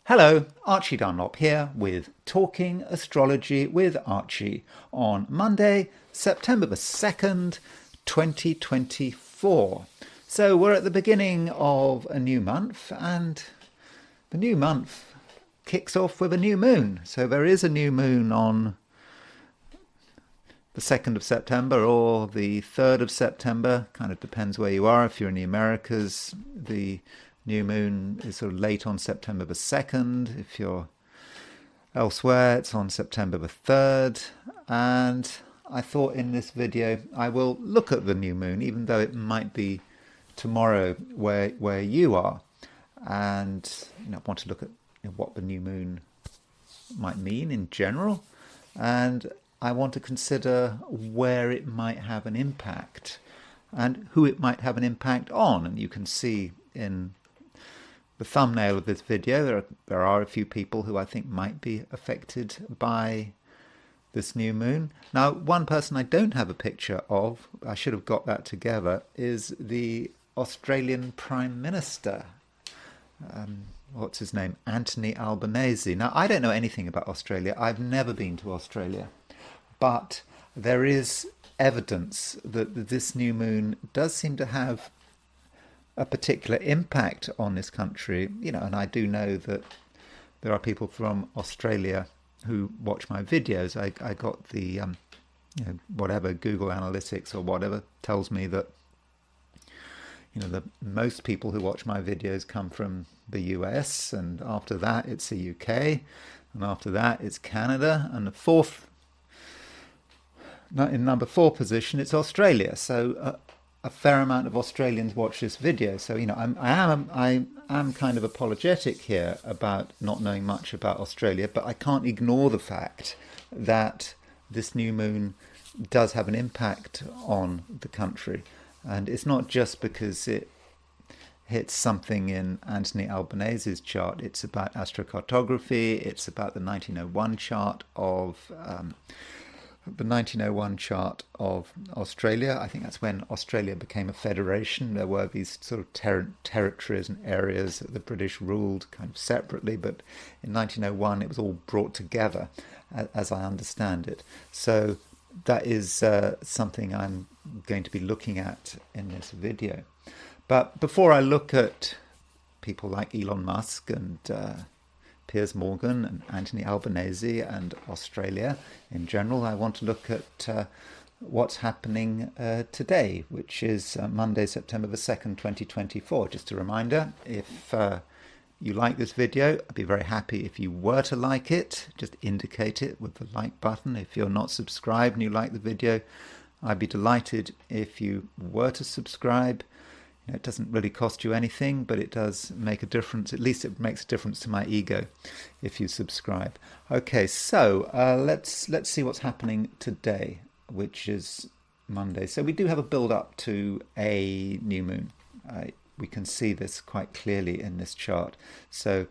Hello, Archie Dunlop here with Talking Astrology with Archie on Monday, September the 2nd, 2024. So we're at the beginning of a new month, and the new month kicks off with a new moon. So there is a new moon on the 2nd of September or the 3rd of September, kind of depends where you are. If you're in the Americas, the new moon is sort of late on September the 2nd. If you're elsewhere, it's on September the 3rd. And I thought in this video I will look at the new moon, even though it might be tomorrow where you are. And I want to look at what the new moon might mean in general. And I want to consider where it might have an impact and who it might have an impact on. And you can see in the thumbnail of this video, there are a few people who I think might be affected by this new moon. Now, one person I don't have a picture of, I should have got that together, is the Australian Prime Minister. What's his name? Anthony Albanese. Now, I don't know anything about Australia. I've never been to Australia. But there is evidence that this new moon does seem to have a particular impact on this country, and I do know that there are people from Australia who watch my videos. I got the, whatever, Google Analytics or whatever tells me that, the most people who watch my videos come from the US, and after that it's the UK, and after that it's Canada, and in number 4 position it's Australia. So a fair amount of Australians watch this video. So, I am kind of apologetic here about not knowing much about Australia, but I can't ignore the fact that this new moon does have an impact on the country. And it's not just because it hits something in Anthony Albanese's chart. It's about astrocartography. It's about the 1901 chart of Australia. I think that's when Australia became a federation. There were these sort of territories and areas that the British ruled kind of separately, but in 1901 it was all brought together, as I understand it. So that is something I'm going to be looking at in this video. But before I look at people like Elon Musk and Piers Morgan and Anthony Albanese and Australia in general, I want to look at what's happening today, which is Monday, September the 2nd, 2024. Just a reminder, if you like this video, I'd be very happy if you were to like it. Just indicate it with the like button. If you're not subscribed and you like the video, I'd be delighted if you were to subscribe. It doesn't really cost you anything, but it does make a difference. At least it makes a difference to my ego if you subscribe. Okay, so let's see what's happening today, which is Monday. So we do have a build-up to a new moon. We can see this quite clearly in this chart. So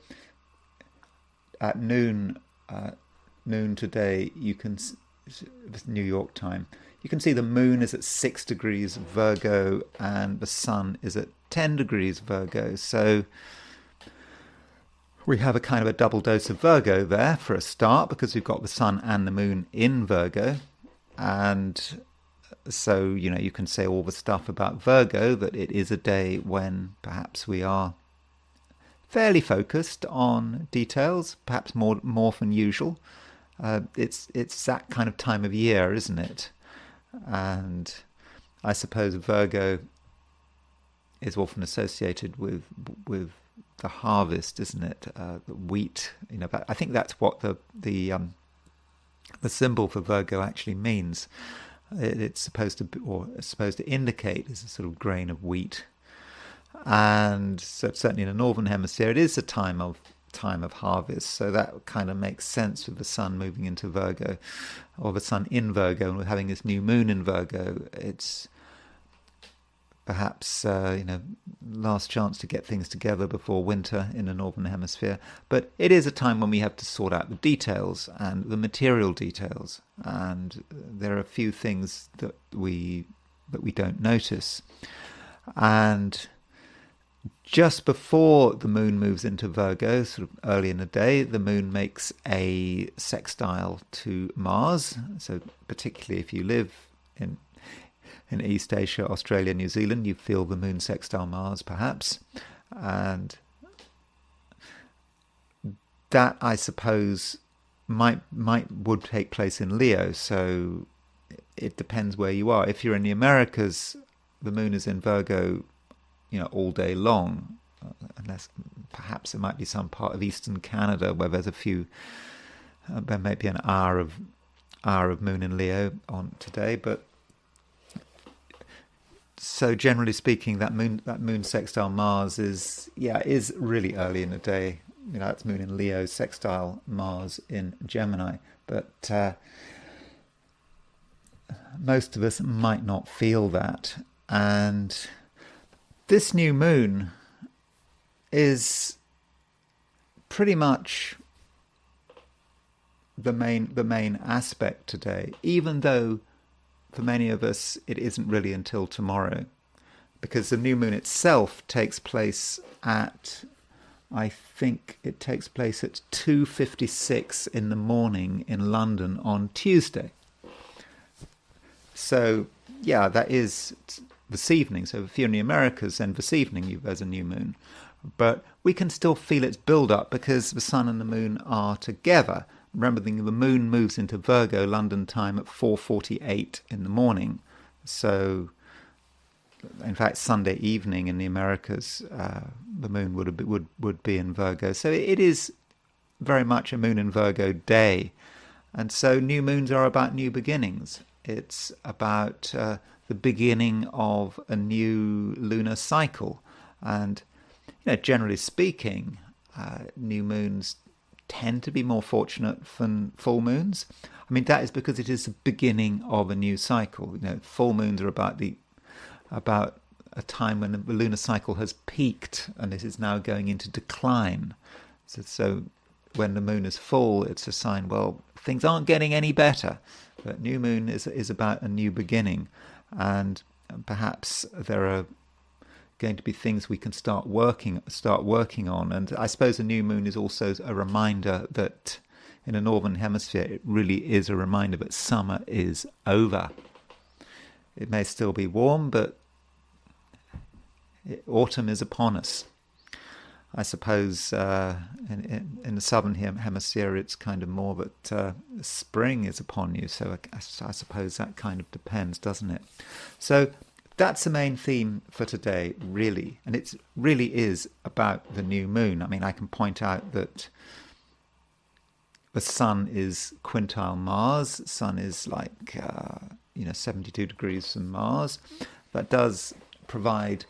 at noon today, you can, New York time, you can see the moon is at 6 degrees Virgo and the sun is at 10 degrees Virgo. So we have a kind of a double dose of Virgo there for a start, because we've got the sun and the moon in Virgo. And so, you can say all the stuff about Virgo, that it is a day when perhaps we are fairly focused on details, perhaps more than usual. It's that kind of time of year, isn't it? And I suppose Virgo is often associated with the harvest, isn't it? The wheat. I think that's what the symbol for Virgo actually means. It's supposed to indicate is a sort of grain of wheat. And so certainly in the northern hemisphere, it is a time of harvest, so that kind of makes sense with the sun moving into Virgo, or the sun in Virgo, and we're having this new moon in Virgo. It's perhaps last chance to get things together before winter in the northern hemisphere, but it is a time when we have to sort out the details and the material details, and there are a few things that we don't notice. And just before the moon moves into Virgo, sort of early in the day, the moon makes a sextile to Mars. So particularly if you live in East Asia, Australia, New Zealand, you feel the moon sextile Mars perhaps. And that, I suppose, would take place in Leo. So it depends where you are. If you're in the Americas, the moon is in Virgo, all day long, unless perhaps there might be some part of eastern Canada where there's a few, there may be an hour of moon in Leo on today. But so generally speaking, that moon sextile Mars is really early in the day. It's moon in Leo sextile Mars in Gemini, but most of us might not feel that. And this new moon is pretty much the main aspect today, even though for many of us it isn't really until tomorrow, because the new moon itself takes place at, I think it takes place at 2:56 in the morning in London on Tuesday. So that is this evening. So if you're in the Americas, then this evening there's a new moon. But we can still feel its build-up because the sun and the moon are together. Remember, the moon moves into Virgo London time at 4:48 in the morning. So, in fact, Sunday evening in the Americas, the moon would be in Virgo. So it is very much a moon in Virgo day. And so new moons are about new beginnings. It's about the beginning of a new lunar cycle. And, generally speaking, new moons tend to be more fortunate than full moons. I mean, that is because it is the beginning of a new cycle. Full moons are about a time when the lunar cycle has peaked and it is now going into decline. So when the moon is full, it's a sign, well, things aren't getting any better. But new moon is about a new beginning. And perhaps there are going to be things we can start working on. And I suppose a new moon is also a reminder that in the northern hemisphere, it really is a reminder that summer is over. It may still be warm, but autumn is upon us. I suppose in the southern hemisphere, it's kind of more that spring is upon you. So I suppose that kind of depends, doesn't it? So that's the main theme for today, really. And it really is about the new moon. I mean, I can point out that the sun is quintile Mars. Sun is like, 72 degrees from Mars. That does provide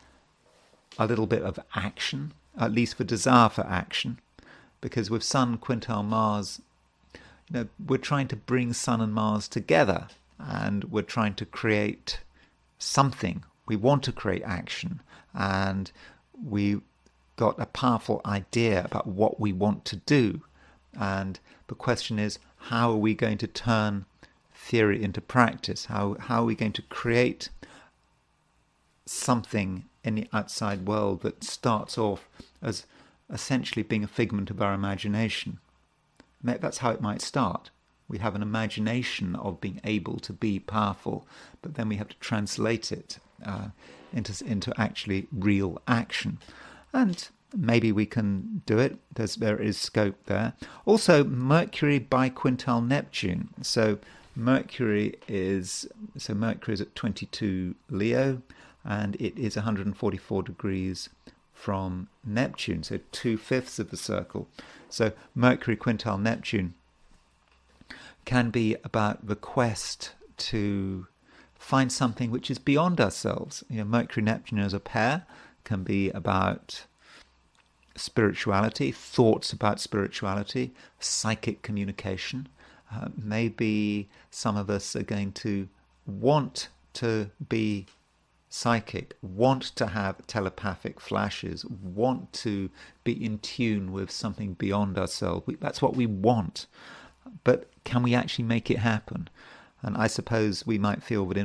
a little bit of action, at least for desire for action, because with Sun quintile Mars, we're trying to bring Sun and Mars together, and we're trying to create something. We want to create action, and we got a powerful idea about what we want to do. And the question is, how are we going to turn theory into practice? How are we going to create something in the outside world that starts off as essentially being a figment of our imagination? That's how it might start. We have an imagination of being able to be powerful, but then we have to translate it into actually real action. And maybe we can do it. There is scope there. Also, Mercury biquintile Neptune. So Mercury is at 22 Leo, and it is 144 degrees from Neptune, so 2/5 of the circle. So Mercury quintile Neptune can be about the quest to find something which is beyond ourselves. Mercury Neptune as a pair can be about spirituality, thoughts about spirituality, psychic communication. Maybe some of us are going to want to be psychic, want to have telepathic flashes, want to be in tune with something beyond ourselves. That's what we want. But can we actually make it happen? And I suppose we might feel that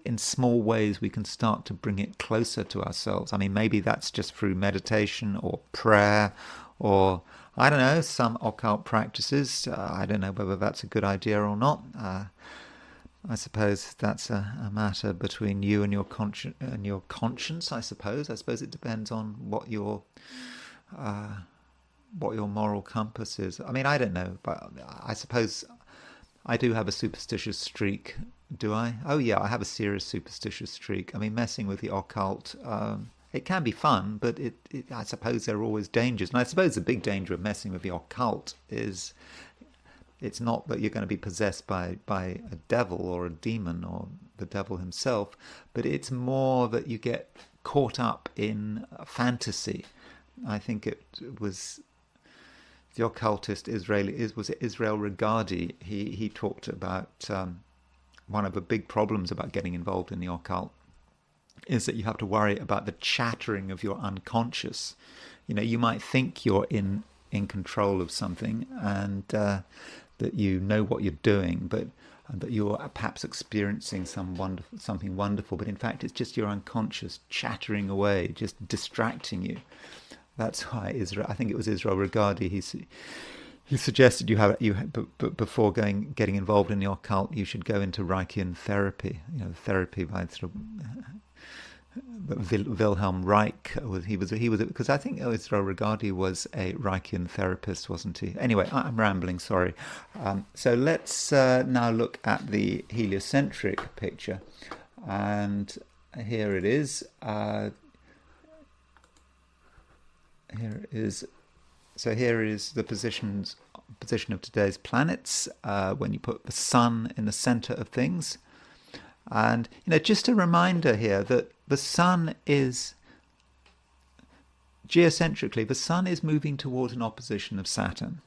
in small ways we can start to bring it closer to ourselves. I mean, maybe that's just through meditation or prayer or, I don't know, some occult practices. I don't know whether that's a good idea or not. I suppose that's a matter between you and your conscience. I suppose. I suppose it depends on what your moral compass is. I mean, I don't know, but I suppose I do have a superstitious streak. Do I? Oh yeah, I have a serious superstitious streak. I mean, messing with the occult. It can be fun, but I suppose there are always dangers. And I suppose the big danger of messing with the occult is it's not that you're going to be possessed by a devil or a demon or the devil himself, but it's more that you get caught up in fantasy. I think it was the occultist was Israel Regardie. He talked about one of the big problems about getting involved in the occult is that you have to worry about the chattering of your unconscious. You know, you might think you're in control of something and that you know what you're doing, but you're perhaps experiencing something wonderful, but in fact it's just your unconscious chattering away, just distracting you. That's why I think it was Israel Regardie. He suggested before getting involved in the occult, you should go into Reichian therapy. You know, therapy by sort of Wilhelm Reich. He was because I think Israel Regardie was a Reichian therapist, wasn't he? Anyway, I'm rambling. Sorry. So let's now look at the heliocentric picture, and here it is. Here is the position of today's planets when you put the sun in the center of things. And just a reminder here that the sun is geocentrically, the sun is moving towards an opposition of Saturn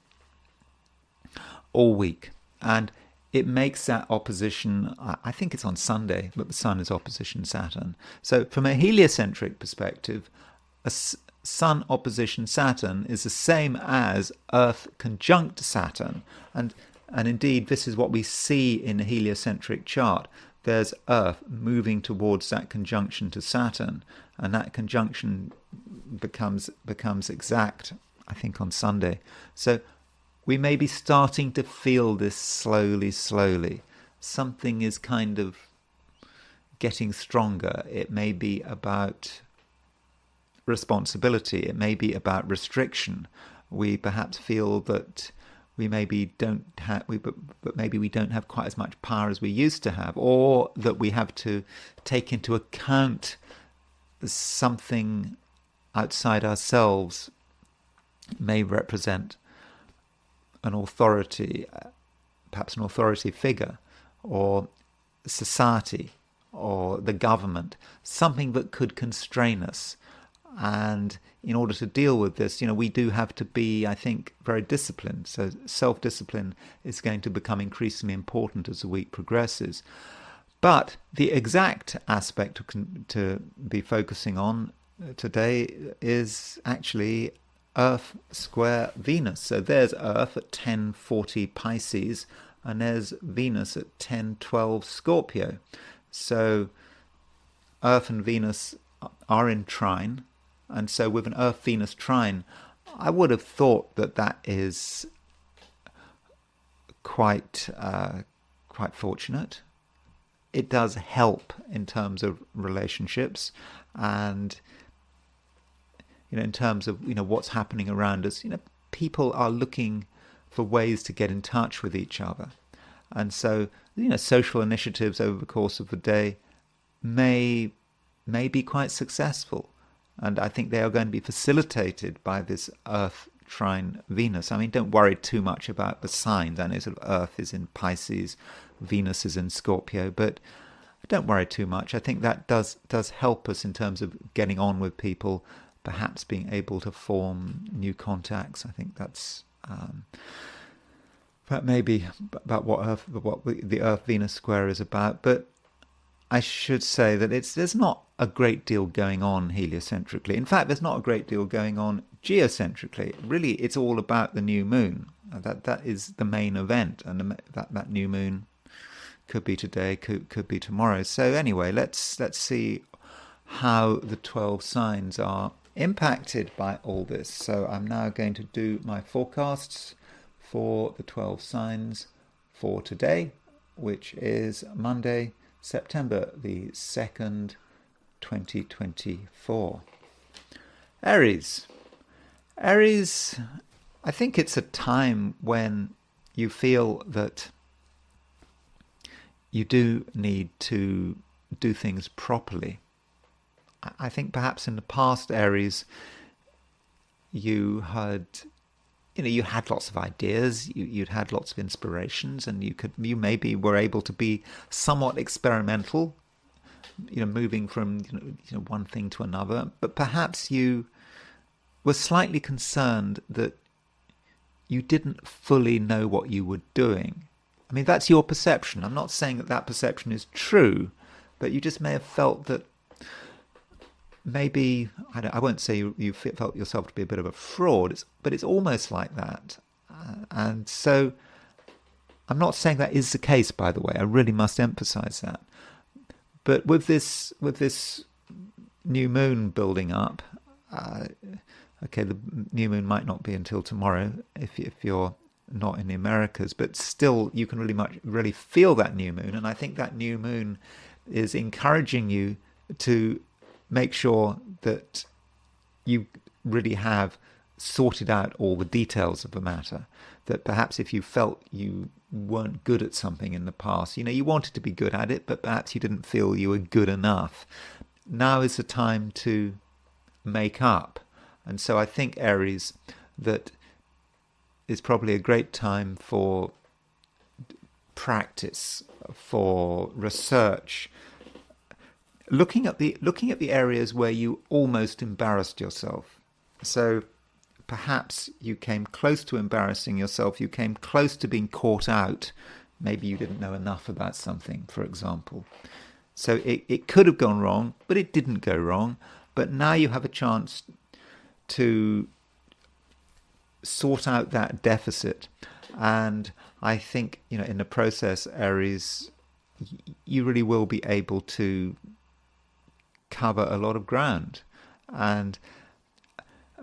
all week, and it makes that opposition, I think it's on Sunday, but the sun is opposition Saturn. So from a heliocentric perspective, a Sun opposition Saturn is the same as Earth conjunct Saturn, and indeed this is what we see in a heliocentric chart. There's Earth moving towards that conjunction to Saturn, and that conjunction becomes exact, I think, on Sunday. So we may be starting to feel this slowly. Something is kind of getting stronger. It may be about responsibility. It may be about restriction. We perhaps feel that we maybe don't have, but maybe we don't have quite as much power as we used to have, or that we have to take into account something outside ourselves may represent an authority, perhaps an authority figure, or society, or the government, something that could constrain us. And in order to deal with this, we do have to be, I think, very disciplined. So self-discipline is going to become increasingly important as the week progresses. But the exact aspect to be focusing on today is actually Earth square Venus. So there's Earth at 1040 Pisces, and there's Venus at 1012 Scorpio. So Earth and Venus are in trine. And so with an Earth-Venus trine, I would have thought that is quite fortunate. It does help in terms of relationships, and in terms of what's happening around us. People are looking for ways to get in touch with each other, and so social initiatives over the course of the day may be quite successful. And I think they are going to be facilitated by this Earth trine Venus. I mean, don't worry too much about the signs. I know sort of Earth is in Pisces, Venus is in Scorpio, but don't worry too much. I think that does help us in terms of getting on with people, perhaps being able to form new contacts. I think that's that may be about what the Earth-Venus square is about. But I should say that there's not a great deal going on heliocentrically. In fact, there's not a great deal going on geocentrically. Really, it's all about the new moon. That is the main event, and that new moon could be today, could be tomorrow. So anyway, let's see how the 12 signs are impacted by all this. So I'm now going to do my forecasts for the 12 signs for today, which is Monday, September the 2nd, 2024. Aries. Aries, I think it's a time when you feel that you do need to do things properly. I think perhaps in the past, Aries, you had lots of ideas, you'd had lots of inspirations, and you maybe were able to be somewhat experimental, moving from one thing to another. But perhaps you were slightly concerned that you didn't fully know what you were doing. I mean, that's your perception. I'm not saying that perception is true, but you just may have felt that maybe, I won't say you felt yourself to be a bit of a fraud, but it's almost like that. And so I'm not saying that is the case, by the way. I really must emphasize that. But with this new moon building up, okay, the new moon might not be until tomorrow if you're not in the Americas, but still you can really feel that new moon. And I think that new moon is encouraging you to make sure that you really have sorted out all the details of the matter. That perhaps if you felt you weren't good at something in the past, you wanted to be good at it, but perhaps you didn't feel you were good enough. Now is the time to make up. And so I think, Aries, that is probably a great time for practice, for research, looking at the areas where you almost embarrassed yourself. So perhaps you came close to embarrassing yourself, you came close to being caught out. Maybe you didn't know enough about something, for example. So it could have gone wrong, but it didn't go wrong. But now you have a chance to sort out that deficit. And I think, in the process, Aries, you really will be able to cover a lot of ground. And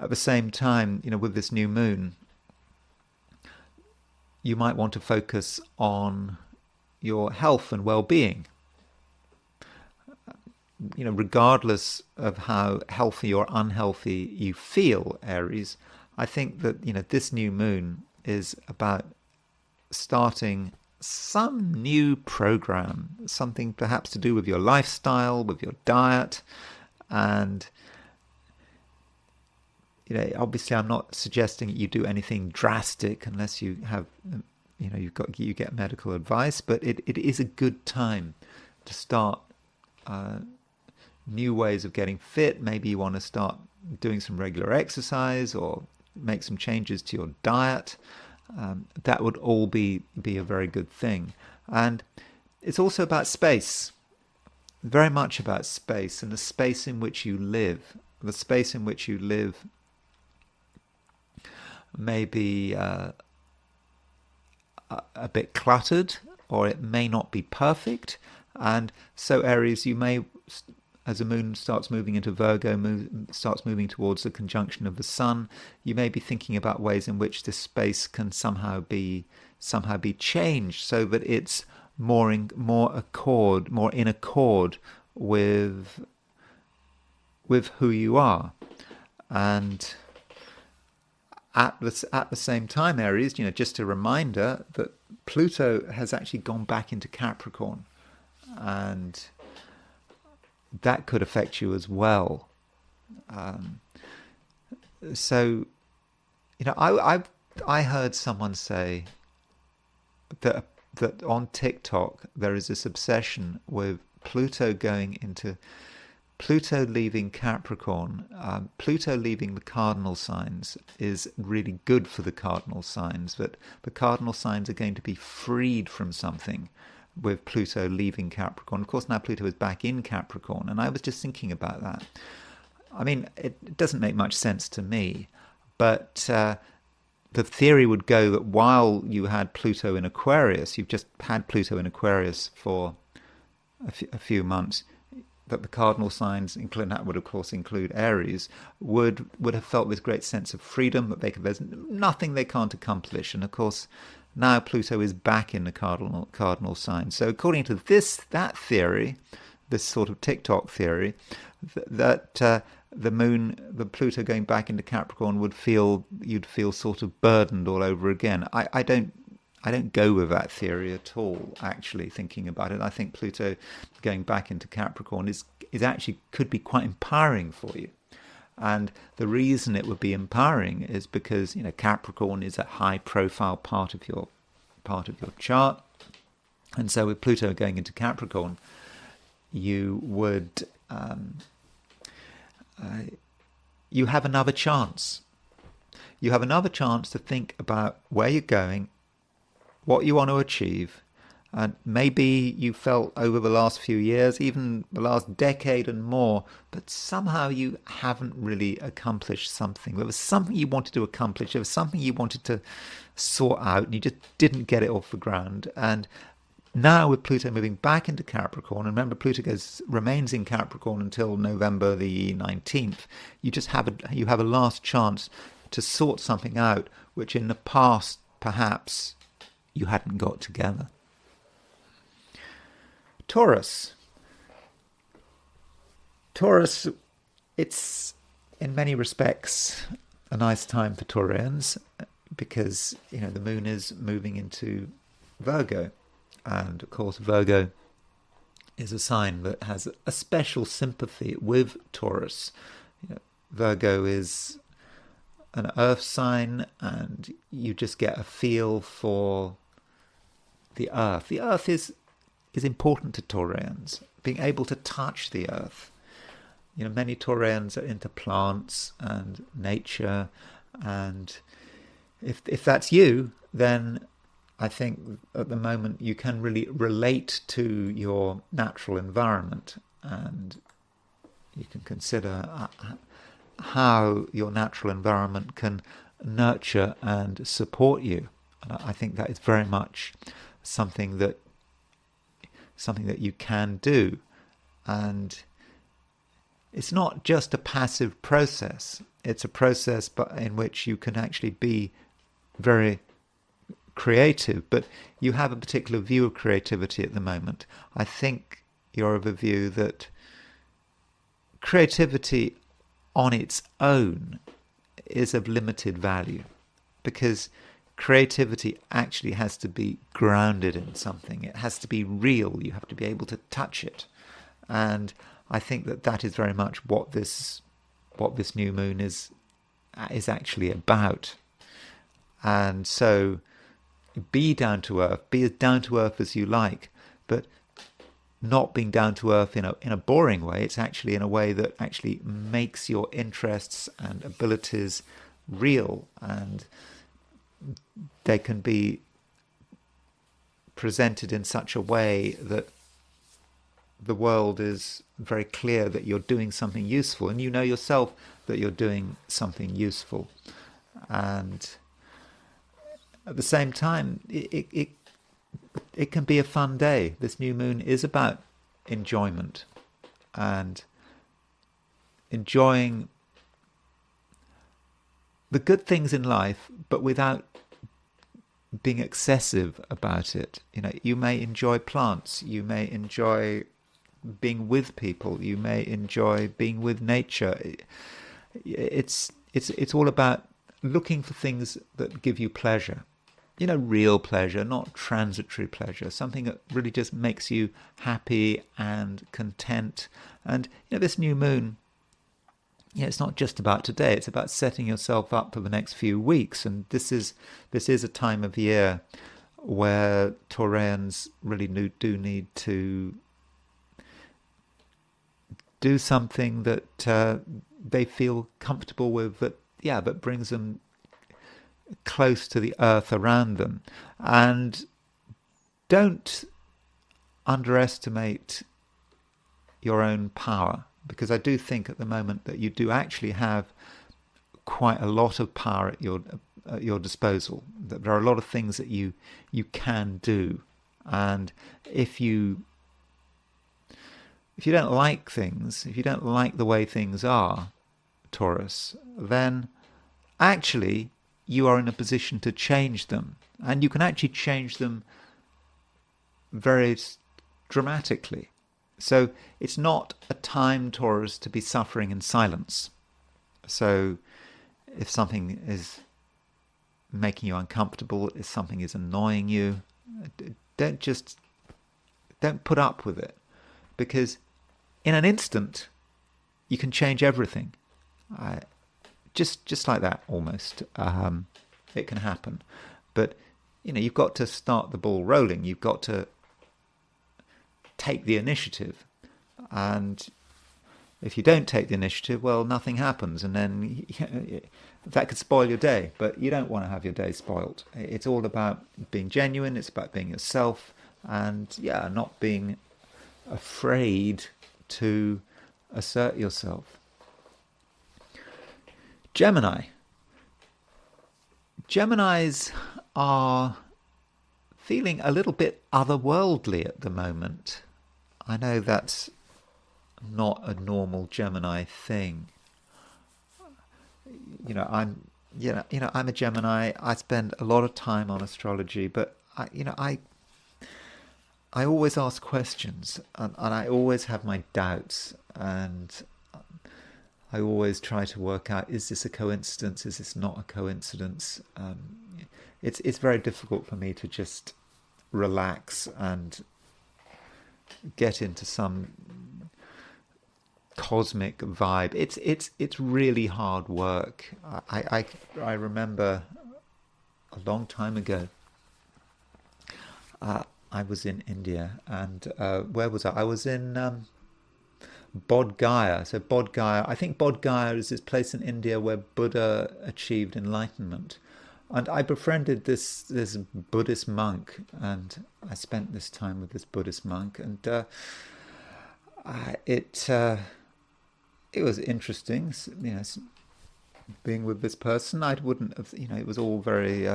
at the same time, with this new moon, you might want to focus on your health and well-being. Regardless of how healthy or unhealthy you feel, Aries, I think that, this new moon is about starting some new program, something perhaps to do with your lifestyle, with your diet. And, obviously I'm not suggesting you do anything drastic unless you have, you get medical advice, but it is a good time to start new ways of getting fit. Maybe you want to start doing some regular exercise or make some changes to your diet. That would all be a very good thing. And it's also about space, very much about space, and the space in which you live. The space in which you live may be a bit cluttered, or it may not be perfect. And so, Aries, you may, as the moon starts moving into Virgo, starts moving towards the conjunction of the sun, you may be thinking about ways in which this space can somehow be changed so that it's more in accord with who you are. And at the same time, Aries, just a reminder that Pluto has actually gone back into Capricorn, and that could affect you as well. So, I heard someone say that on TikTok there is this obsession with Pluto leaving Capricorn. Pluto leaving the cardinal signs is really good for the cardinal signs, that the cardinal signs are going to be freed from something with Pluto leaving Capricorn. Of course, now Pluto is back in Capricorn, and I was just thinking about that. I mean, it doesn't make much sense to me, but the theory would go that while you had Pluto in Aquarius, you've just had Pluto in Aquarius for a few months, that the cardinal signs, including that would of course include Aries, would have felt this great sense of freedom, that there's nothing they can't accomplish. And of course, now Pluto is back in the cardinal sign. So according to that theory, this sort of TikTok theory, that the Pluto going back into Capricorn you'd feel sort of burdened all over again. I don't go with that theory at all, actually, thinking about it. I think Pluto going back into Capricorn is actually could be quite empowering for you. And the reason it would be empowering is because, Capricorn is a high profile part of your chart. And so with Pluto going into Capricorn, you would you have another chance. You have another chance to think about where you're going, what you want to achieve. And maybe you felt over the last few years, even the last decade and more, but somehow you haven't really accomplished something. There was something you wanted to accomplish. There was something you wanted to sort out, and you just didn't get it off the ground. And now with Pluto moving back into Capricorn, and remember Pluto remains in Capricorn until November the 19th, you have a last chance to sort something out which in the past perhaps you hadn't got together. Taurus, it's in many respects a nice time for Taurians because the moon is moving into Virgo. And of course, Virgo is a sign that has a special sympathy with Taurus. Virgo is an earth sign, and you just get a feel for the earth. The earth is important to Taurians, being able to touch the earth. Many Taurians are into plants and nature, and if that's you, then I think at the moment you can really relate to your natural environment, and you can consider how your natural environment can nurture and support you. And I think that is very much something that you can do. And it's not just a passive process. It's a process in which you can actually be very creative, but you have a particular view of creativity at the moment. I think you're of a view that creativity on its own is of limited value, because creativity actually has to be grounded in something. It has to be real. You have to be able to touch it. And I think that is very much what this new moon is actually about. And so be down to earth, be as down to earth as you like, but not being down to earth in a boring way. It's actually in a way that actually makes your interests and abilities real, and they can be presented in such a way that the world is very clear that you're doing something useful, and you know yourself that you're doing something useful. And at the same time, it can be a fun day. This new moon is about enjoyment and enjoying the good things in life, but without being excessive about it. You may enjoy plants, you may enjoy being with people, you may enjoy being with nature. It's all about looking for things that give you pleasure. Real pleasure, not transitory pleasure, something that really just makes you happy and content. And this new moon, it's not just about today, it's about setting yourself up for the next few weeks. And this is a time of year where Taurians really do need to do something that they feel comfortable with, that brings them close to the earth around them. And don't underestimate your own power, because I do think at the moment that you do actually have quite a lot of power at your disposal. There are a lot of things that you can do, and if you don't like things, if you don't like the way things are, Taurus, then actually you are in a position to change them, and you can actually change them very dramatically. So it's not a time, Taurus, to be suffering in silence. So if something is making you uncomfortable, if something is annoying you, don't put up with it, because in an instant you can change everything. Just like that, almost. It can happen, but you've got to start the ball rolling. You've got to take the initiative, and if you don't take the initiative, well, nothing happens, and then that could spoil your day. But you don't want to have your day spoiled. It's all about being genuine. It's about being yourself, and not being afraid to assert yourself. Geminis are feeling a little bit otherworldly at the moment. I know that's not a normal Gemini thing. I'm a Gemini. I spend a lot of time on astrology, but I always ask questions, and I always have my doubts, and I always try to work out, is this a coincidence? Is this not a coincidence? It's very difficult for me to just relax and get into some cosmic vibe. It's really hard work. I remember a long time ago, I was in India, and where was I? I was in Bodh Gaya. So Bodh Gaya, I think Bodh Gaya is this place in India where Buddha achieved enlightenment. And I befriended this Buddhist monk, and I spent this time with this Buddhist monk, and it was interesting, being with this person. I wouldn't have, it was all very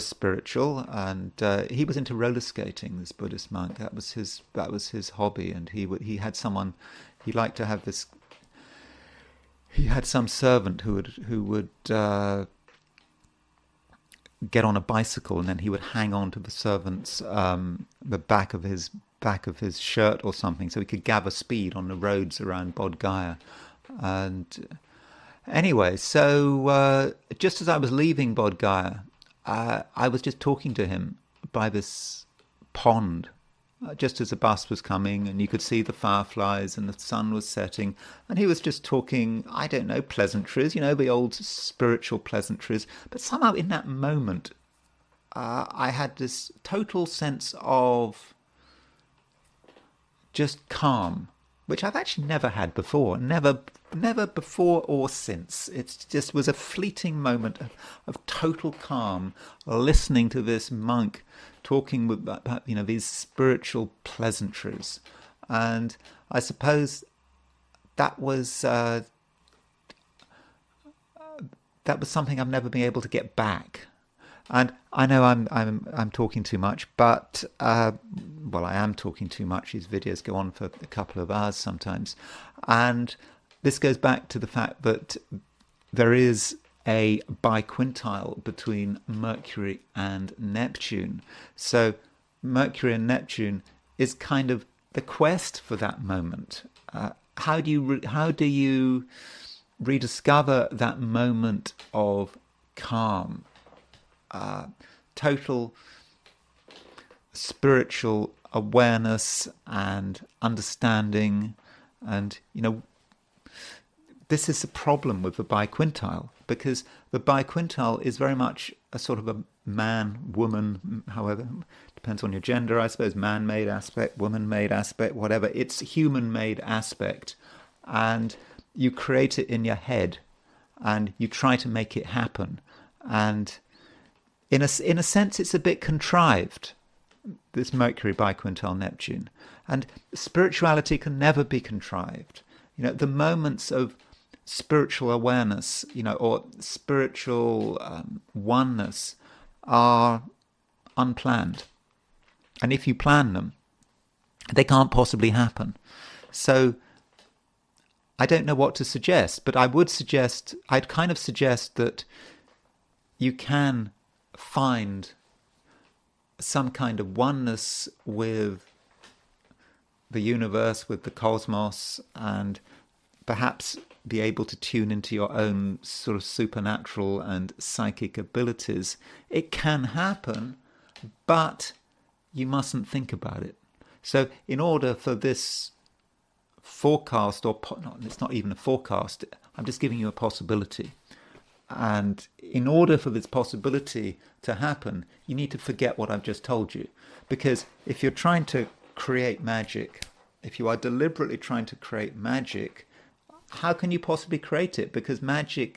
spiritual, and he was into roller skating. This Buddhist monk, that was his hobby, and he had someone, he liked to have this. He had some servant who would get on a bicycle, and then he would hang on to the servant's the back of his shirt or something, so he could gather speed on the roads around Bodh Gaya. And anyway, so just as I was leaving Bodh Gaya, I was just talking to him by this pond, just as the bus was coming, and you could see the fireflies and the sun was setting, and he was just talking, I don't know, pleasantries, the old spiritual pleasantries. But somehow in that moment, I had this total sense of just calm, which I've actually never had before, never before or since. It just was a fleeting moment of total calm, listening to this monk talking about these spiritual pleasantries. And I suppose that was something I've never been able to get back. And I know I'm talking too much, but I am talking too much. These videos go on for a couple of hours sometimes, and this goes back to the fact that there is a biquintile between Mercury and Neptune. So Mercury and Neptune is kind of the quest for that moment. How do you rediscover that moment of calm, total spiritual awareness and understanding? And this is the problem with the biquintile, because the biquintile is very much a sort of a man, woman, however, depends on your gender, I suppose, man-made aspect, woman-made aspect, whatever. It's human-made aspect, and you create it in your head, and you try to make it happen. And in a sense, it's a bit contrived, this Mercury biquintile Neptune. And spirituality can never be contrived. The moments of spiritual awareness, or spiritual oneness are unplanned. And if you plan them, they can't possibly happen. So I don't know what to suggest, but I'd kind of suggest that you can find some kind of oneness with the universe, with the cosmos, and perhaps be able to tune into your own sort of supernatural and psychic abilities. It can happen, but you mustn't think about it. So in order for this forecast, it's not even a forecast, I'm just giving you a possibility. And in order for this possibility to happen, you need to forget what I've just told you. Because if you're trying to create magic, if you are deliberately trying to create magic, how can you possibly create it? Because magic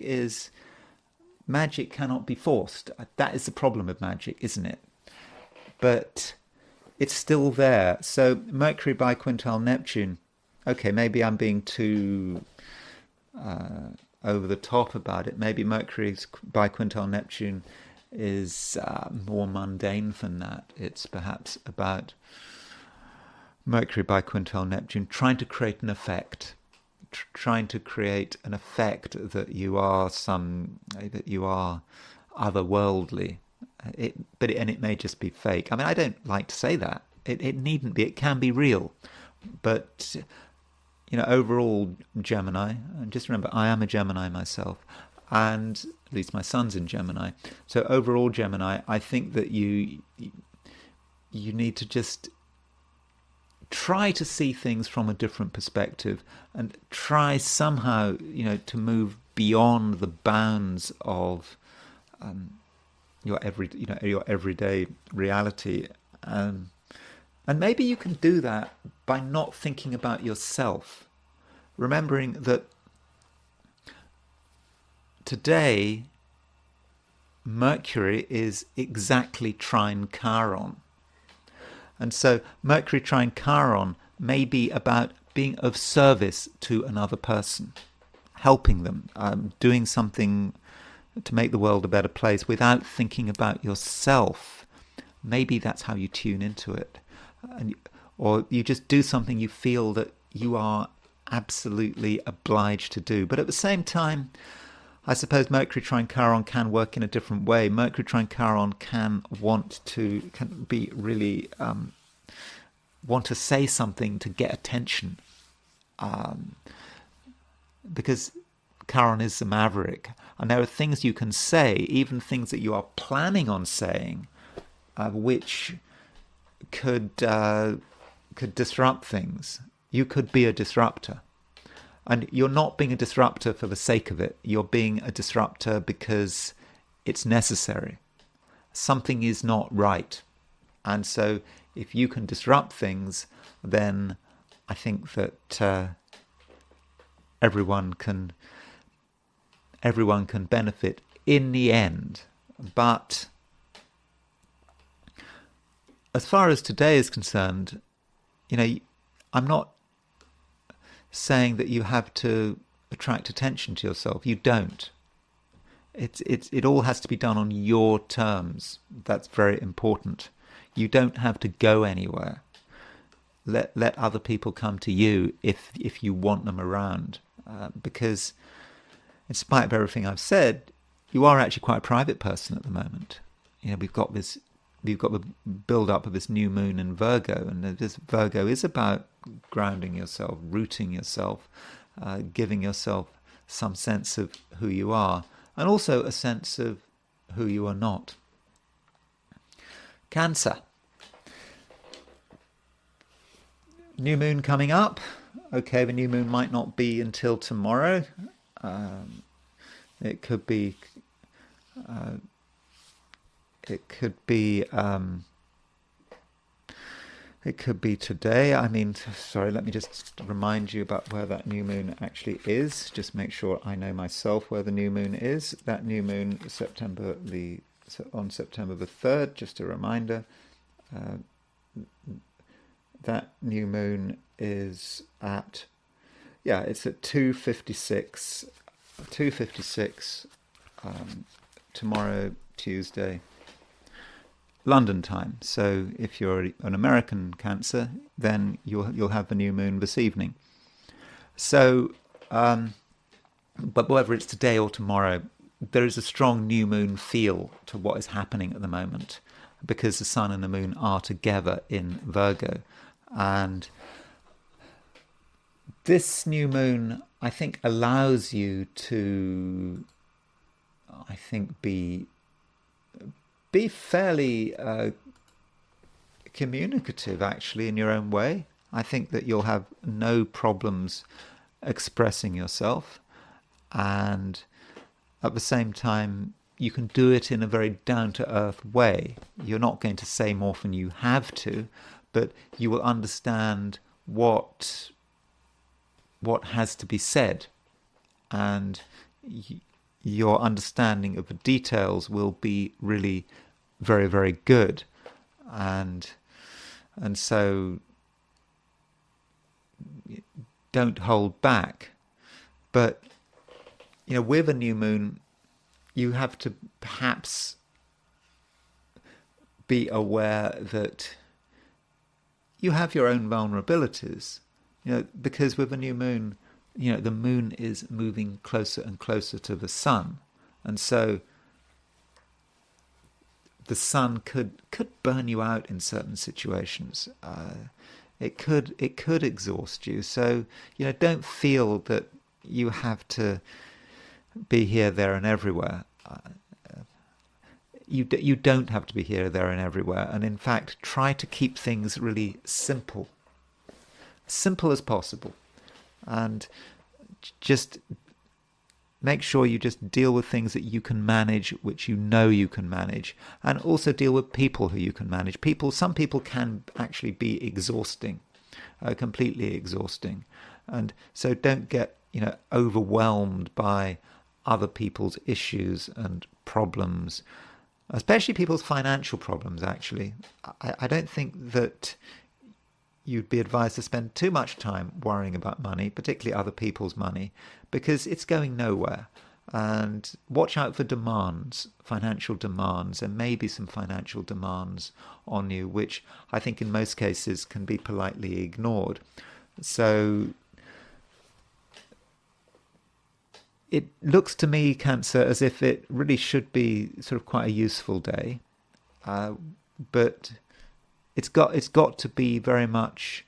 cannot be forced. That is the problem with magic, isn't it? But it's still there. So Mercury biquintile Neptune, okay, maybe I'm being too over the top about it. Maybe Mercury's biquintile Neptune is more mundane than that. It's perhaps about Mercury biquintile Neptune trying to create an effect, that you are otherworldly. It may just be fake. I mean, I don't like to say that. It needn't be. It can be real. But, overall Gemini, and just remember, I am a Gemini myself, and at least my son's in Gemini. So overall Gemini, I think that you need to just try to see things from a different perspective and try somehow, to move beyond the bounds of your everyday reality. And maybe you can do that by not thinking about yourself, remembering that today Mercury is exactly trine Chiron. And so Mercury trine Chiron may be about being of service to another person, helping them, doing something to make the world a better place without thinking about yourself. Maybe that's how you tune into it. Or you just do something you feel that you are absolutely obliged to do. But at the same time, I suppose Mercury trine Chiron can work in a different way. Mercury trine Chiron can be really want to say something to get attention, because Chiron is a maverick, and there are things you can say, even things that you are planning on saying, which could disrupt things. You could be a disruptor. And you're not being a disruptor for the sake of it. You're being a disruptor because it's necessary. Something is not right. And so if you can disrupt things, then I think that everyone can benefit in the end. But as far as today is concerned, I'm not saying that you have to attract attention to yourself. You don't. It all has to be done on your terms. That's very important. You don't have to go anywhere. Let other people come to you if you want them around. Because in spite of everything I've said, you are actually quite a private person at the moment. We've got the build-up of this new moon in Virgo, and this Virgo is about grounding yourself, rooting yourself, giving yourself some sense of who you are, and also a sense of who you are not. Cancer. New moon coming up. Okay, the new moon might not be until tomorrow. It could be today. Sorry, let me just remind you about where that new moon actually is. Just make sure I know myself where the new moon is. That new moon, on September the 3rd, just a reminder. That new moon is it's at 2:56 2:56 tomorrow, Tuesday, London time. So if you're an American Cancer, then you'll have the new moon this evening. So, but whether it's today or tomorrow, there is a strong new moon feel to what is happening at the moment, because the sun and the moon are together in Virgo. And this new moon, I think, allows you to, I think, be fairly communicative, actually, in your own way. I think that you'll have no problems expressing yourself, and at the same time you can do it in a very down-to-earth way. You're not going to say more than you have to, but you will understand what has to be said, and your understanding of the details will be really very, very good. And so don't hold back. But with a new moon, you have to perhaps be aware that you have your own vulnerabilities. Because with a new moon, the moon is moving closer and closer to the sun, and so the sun could burn you out in certain situations. It could exhaust you. So don't feel that you have to be here, there, and everywhere. You don't have to be here, there, and everywhere. And in fact, try to keep things really simple as possible, and just make sure you just deal with things that you can manage, which you can manage, and also deal with people who you can manage. Some people can actually be exhausting, completely exhausting, and so don't get overwhelmed by other people's issues and problems, especially people's financial problems. Actually, I don't think that you'd be advised to spend too much time worrying about money, particularly other people's money, because it's going nowhere. And watch out for demands, financial demands, and maybe some financial demands on you, which I think in most cases can be politely ignored. So it looks to me, Cancer, as if it really should be sort of quite a useful day, but it's got to be very much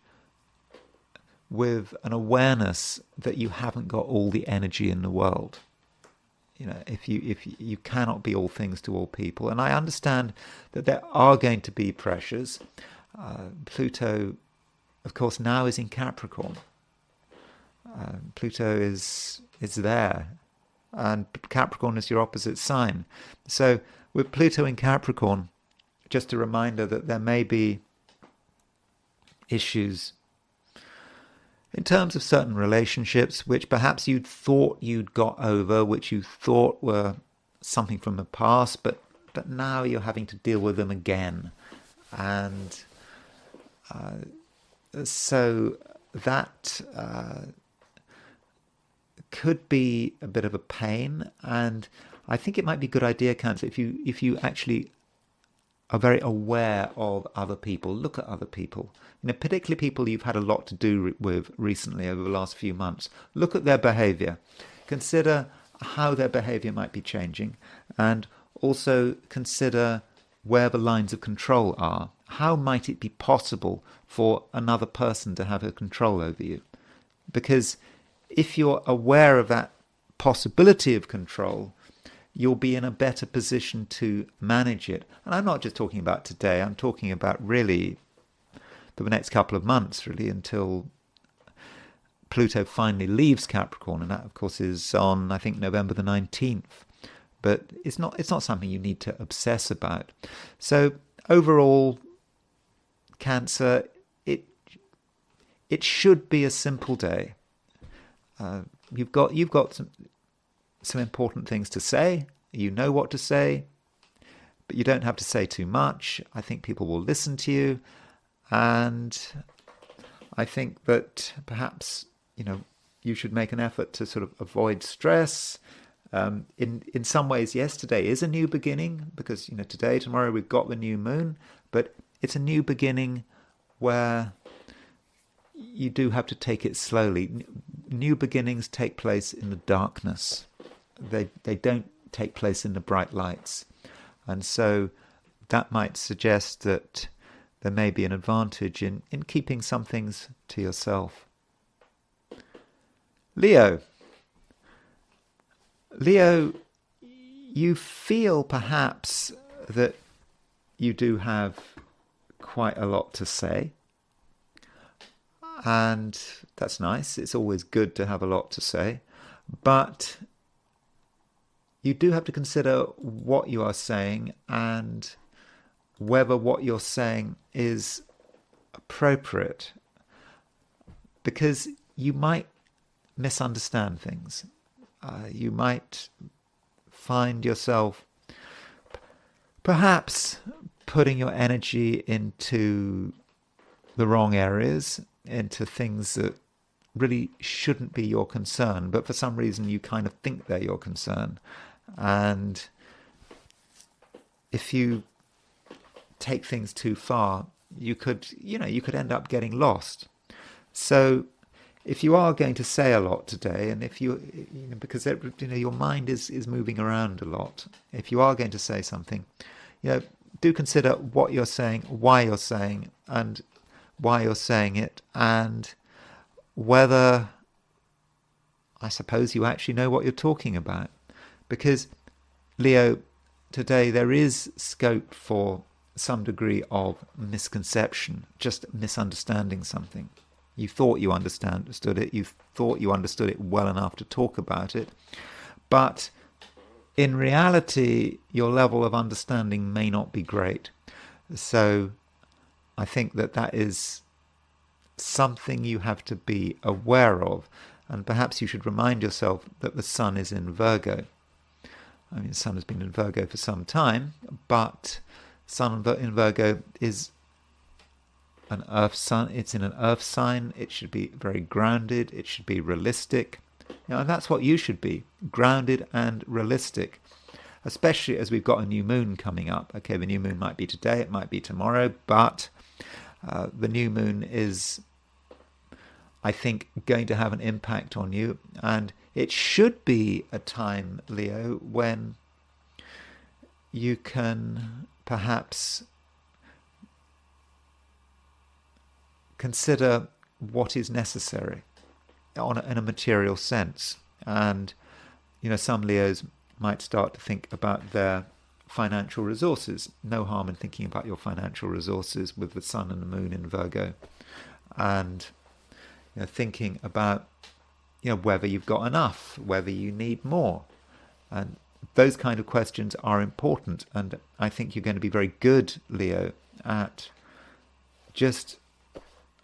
with an awareness that you haven't got all the energy in the world. If you cannot be all things to all people, and I understand that there are going to be pressures. Pluto, of course, now is in Capricorn. Pluto is there, and Capricorn is your opposite sign. So with Pluto in Capricorn, just a reminder that there may be issues in terms of certain relationships which perhaps you'd thought you'd got over, which you thought were something from the past, but now you're having to deal with them again. And so that could be a bit of a pain. And I think it might be a good idea, Cancer, if you actually are very aware of other people. Look at other people, particularly people you've had a lot to do with recently over the last few months. Look at their behavior. Consider how their behavior might be changing, and also consider where the lines of control are. How might it be possible for another person to have a control over you? Because if you're aware of that possibility of control, you'll be in a better position to manage it. And I'm not just talking about today, I'm talking about really for the next couple of months, really, until Pluto finally leaves Capricorn, and that, of course, is on, I think, November the 19th. But it's not something you need to obsess about. So overall, Cancer, it should be a simple day. You've got some important things to say. You know what to say, but you don't have to say too much. I think people will listen to you, and I think that perhaps you should make an effort to sort of avoid stress. In some ways, yes, today is a new beginning because today, tomorrow we've got the new moon, but it's a new beginning where you do have to take it slowly. New beginnings take place in the darkness. They don't take place in the bright lights, and so that might suggest that there may be an advantage in keeping some things to yourself. Leo, you feel perhaps that you do have quite a lot to say, and that's nice. It's always good to have a lot to say, but you do have to consider what you are saying and whether what you're saying is appropriate, because you might misunderstand things. You might find yourself perhaps putting your energy into the wrong areas, into things that really shouldn't be your concern, but for some reason you kind of think they're your concern. And if you take things too far, you could end up getting lost. So if you are going to say a lot today, and if because your mind is moving around a lot, if you are going to say something, do consider what you're saying, why you're saying it, and whether, I suppose, you actually know what you're talking about. Because, Leo, today there is scope for some degree of misconception, just misunderstanding something. You thought you understood it, you thought you understood it well enough to talk about it, but in reality, your level of understanding may not be great. So I think that is something you have to be aware of, and perhaps you should remind yourself that the sun is in Virgo. I mean, the sun has been in Virgo for some time, but sun in Virgo is an earth sun. It's in an earth sign. It should be very grounded. It should be realistic. And that's what you should be, grounded and realistic, especially as we've got a new moon coming up. Okay, the new moon might be today, it might be tomorrow, but the new moon is, I think, going to have an impact on you. And it should be a time, Leo, when you can perhaps consider what is necessary in a material sense. And some Leos might start to think about their financial resources. No harm in thinking about your financial resources with the sun and the moon in Virgo, and thinking about whether you've got enough, whether you need more, and those kind of questions are important. And I think you're going to be very good, Leo, at just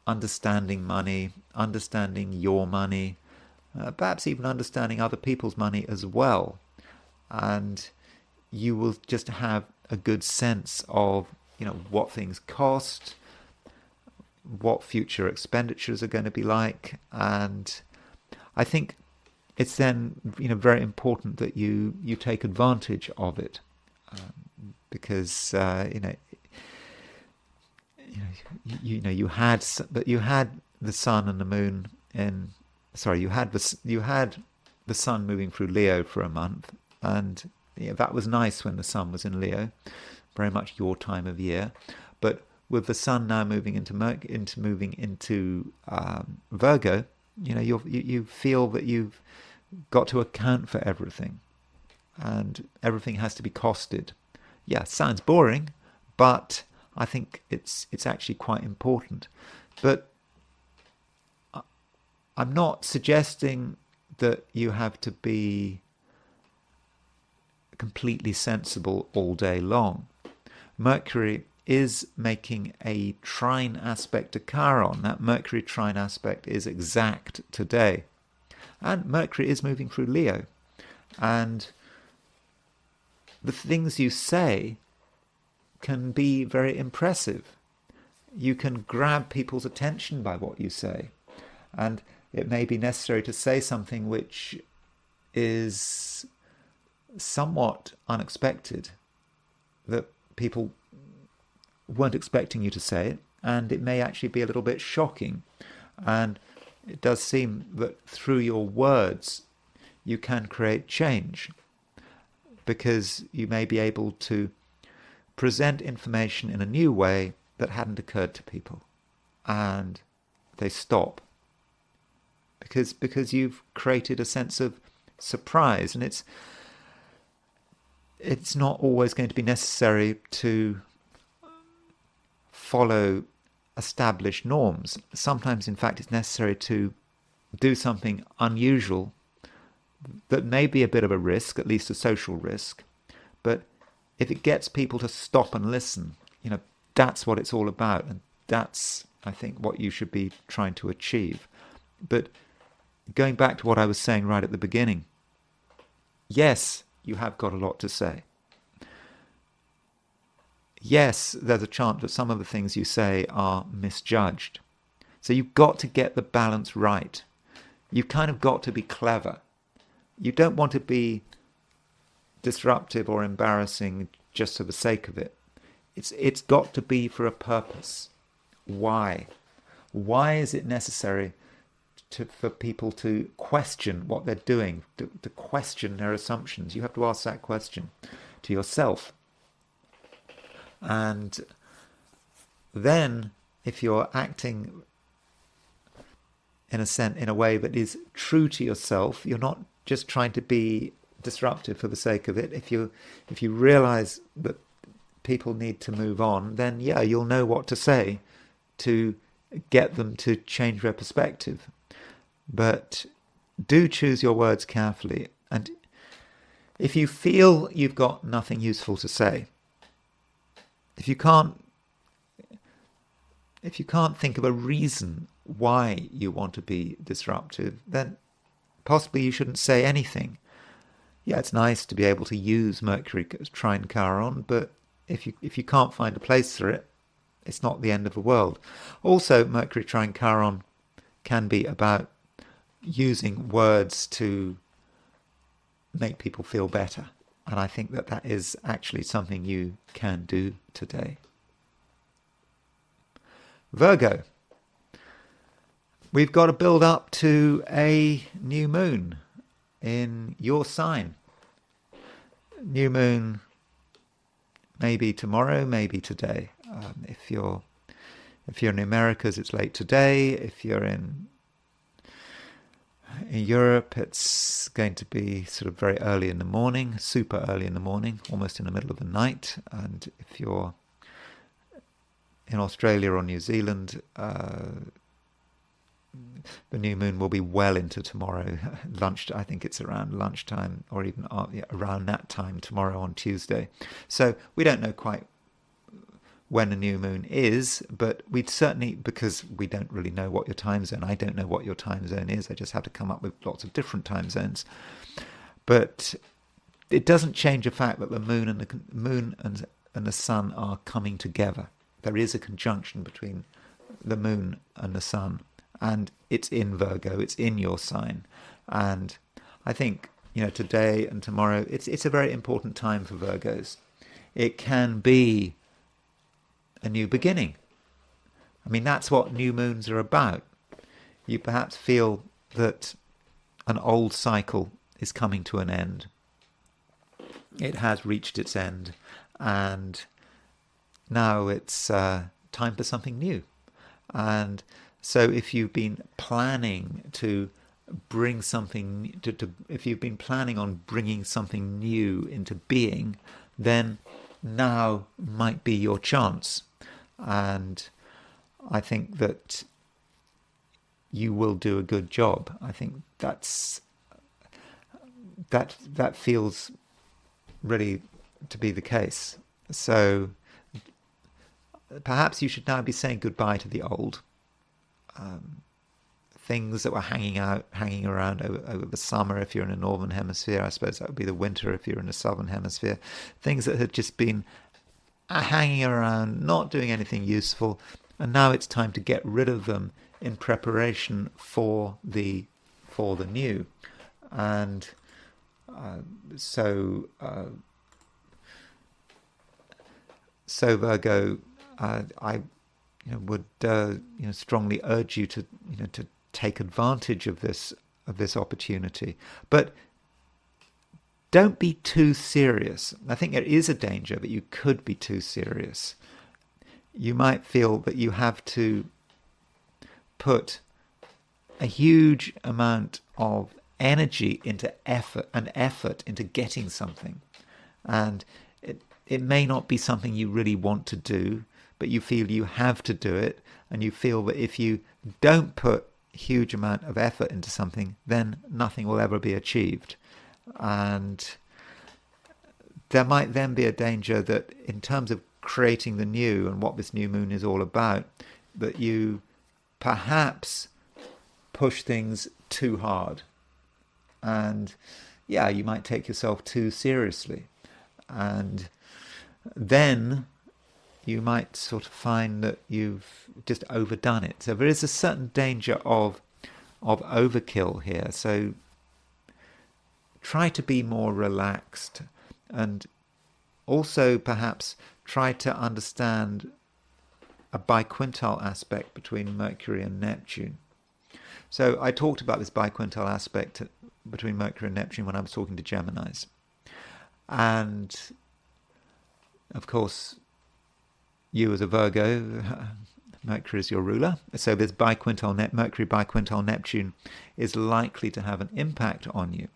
understanding money, understanding your money, perhaps even understanding other people's money as well. And you will just have a good sense of, what things cost, what future expenditures are going to be like. And I think it's then, very important that you take advantage of it, because, you had the sun and the moon you had the sun moving through Leo for a month, and that was nice when the sun was in Leo, very much your time of year. But with the sun now moving into Virgo, you feel that you've got to account for everything, and everything has to be costed. Yeah, sounds boring, but I think it's actually quite important. But I'm not suggesting that you have to be completely sensible all day long. Mercury is making a trine aspect to Chiron. That Mercury trine aspect is exact today. And Mercury is moving through Leo. And the things you say can be very impressive. You can grab people's attention by what you say. And it may be necessary to say something which is somewhat unexpected, that people weren't expecting you to say it, and it may actually be a little bit shocking. And it does seem that through your words you can create change, because you may be able to present information in a new way that hadn't occurred to people, and they stop because you've created a sense of surprise. And it's not always going to be necessary to follow established norms. Sometimes, in fact, it's necessary to do something unusual that may be a bit of a risk, at least a social risk, but if it gets people to stop and listen, that's what it's all about, and that's, I think, what you should be trying to achieve. But going back to what I was saying right at the beginning, yes, you have got a lot to say. Yes, there's a chance that some of the things you say are misjudged. So you've got to get the balance right. You've kind of got to be clever. You don't want to be disruptive or embarrassing just for the sake of it. It's got to be for a purpose. Why? Why is it necessary for people to question what they're doing, to question their assumptions? You have to ask that question to yourself. And then, if you're acting in a way that is true to yourself, you're not just trying to be disruptive for the sake of it. If you realize that people need to move on, then you'll know what to say to get them to change their perspective. But do choose your words carefully. And if you feel you've got nothing useful to say, if you can't think of a reason why you want to be disruptive, then possibly you shouldn't say anything. Yeah, it's nice to be able to use Mercury trine Chiron, but if you can't find a place for it, it's not the end of the world. Also, Mercury trine Chiron can be about using words to make people feel better. And I think that is actually something you can do today. Virgo. We've got to build up to a new moon in your sign. New moon maybe tomorrow, maybe today. If you're in the Americas, it's late today. If you're in Europe, it's going to be sort of very early in the morning, super early in the morning, almost in the middle of the night. And if you're in Australia or New Zealand, the new moon will be well into tomorrow, lunch. I think it's around lunchtime, or even around that time tomorrow on Tuesday. So we don't know quite when a new moon is, but we'd certainly, because we don't really know what your time zone, I don't know what your time zone is, I just have to come up with lots of different time zones. But it doesn't change the fact that the moon and the sun are coming together. There is a conjunction between the moon and the sun, and it's in Virgo, it's in your sign. And I think, today and tomorrow, it's a very important time for Virgos. It can be a new beginning. I mean, that's what new moons are about. You perhaps feel that an old cycle is coming to an end. It has reached its end, and now it's time for something new. And so if you've been planning to bring something, if you've been planning on bringing something new into being, then now might be your chance. And I think that you will do a good job. I think that feels really to be the case. So perhaps you should now be saying goodbye to the old. Things that were hanging around over the summer if you're in the northern hemisphere. I suppose that would be the winter if you're in the southern hemisphere. Things that had just been hanging around, not doing anything useful, and now it's time to get rid of them in preparation for the new. And so Virgo, I would strongly urge you to to take advantage of this opportunity, but don't be too serious. I think there is a danger that you could be too serious. You might feel that you have to put a huge amount of energy into effort into getting something, and it may not be something you really want to do, but you feel you have to do it, and you feel that if you don't put a huge amount of effort into something, then nothing will ever be achieved. And there might then be a danger that in terms of creating the new and what this new moon is all about, that you perhaps push things too hard. And yeah, you might take yourself too seriously. And then you might sort of find that you've just overdone it. So there is a certain danger of overkill here. So try to be more relaxed, and also perhaps try to understand a biquintal aspect between Mercury and Neptune. So I talked about this biquintal aspect between Mercury and Neptune when I was talking to Geminis. And of course, you as a Virgo, Mercury is your ruler. So this Mercury biquintal Neptune is likely to have an impact on you.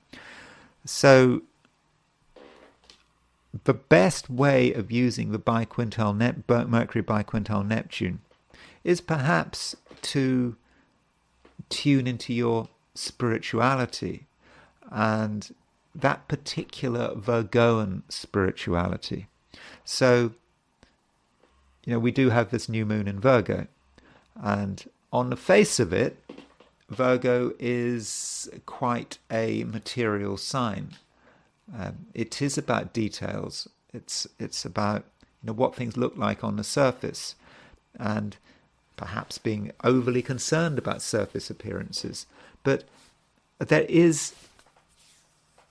So the best way of using the Mercury biquintal Neptune is perhaps to tune into your spirituality, and that particular Virgoan spirituality. So, we do have this new moon in Virgo, and on the face of it, Virgo is quite a material sign. It is about details. It's about what things look like on the surface, and perhaps being overly concerned about surface appearances. But there is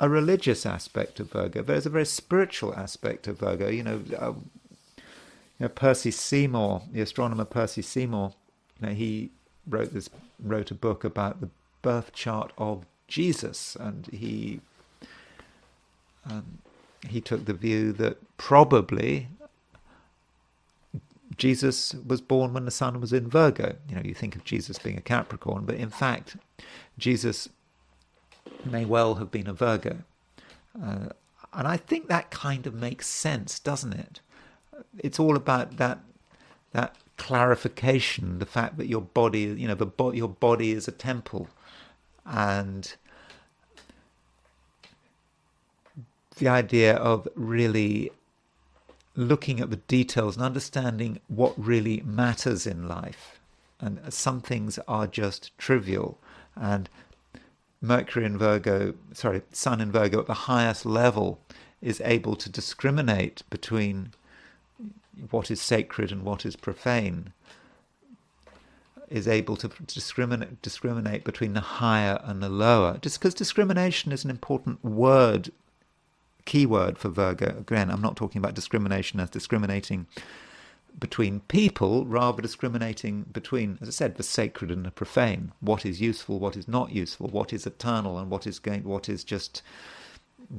a religious aspect of Virgo. There's a very spiritual aspect of Virgo. Percy Seymour, the astronomer Percy Seymour, he wrote a book about the birth chart of Jesus, and he took the view that probably Jesus was born when the sun was in Virgo. You think of Jesus being a Capricorn, but in fact, Jesus may well have been a Virgo. And I think that kind of makes sense, doesn't it? It's all about that clarification, the fact that your body, your body is a temple, and the idea of really looking at the details and understanding what really matters in life. And some things are just trivial. And Sun in Virgo at the highest level is able to discriminate between what is sacred and what is profane, is able to discriminate between the higher and the lower. Just because discrimination is an important keyword for Virgo. Again, I'm not talking about discrimination as discriminating between people, rather discriminating between, as I said, the sacred and the profane. What is useful, what is not useful, what is eternal, and what is just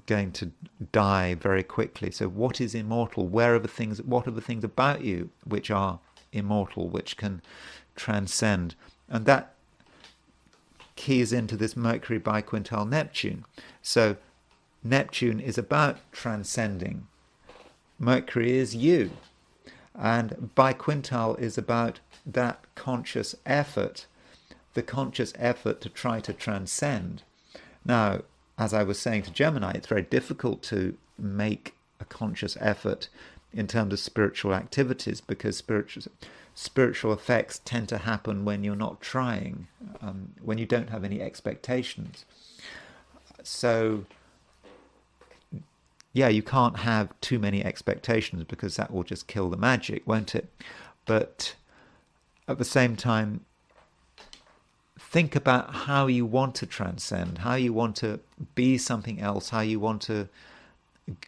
going to die very quickly. So what is immortal? What are the things about you which are immortal, which can transcend? And that keys into this Mercury biquintal Neptune. So Neptune is about transcending. Mercury is you. And biquintal is about that conscious effort, the conscious effort to try to transcend. Now, as I was saying to Gemini, it's very difficult to make a conscious effort in terms of spiritual activities, because spiritual effects tend to happen when you're not trying, when you don't have any expectations. So, yeah, you can't have too many expectations, because that will just kill the magic, won't it? But at the same time, think about how you want to transcend, how you want to be something else, how you want to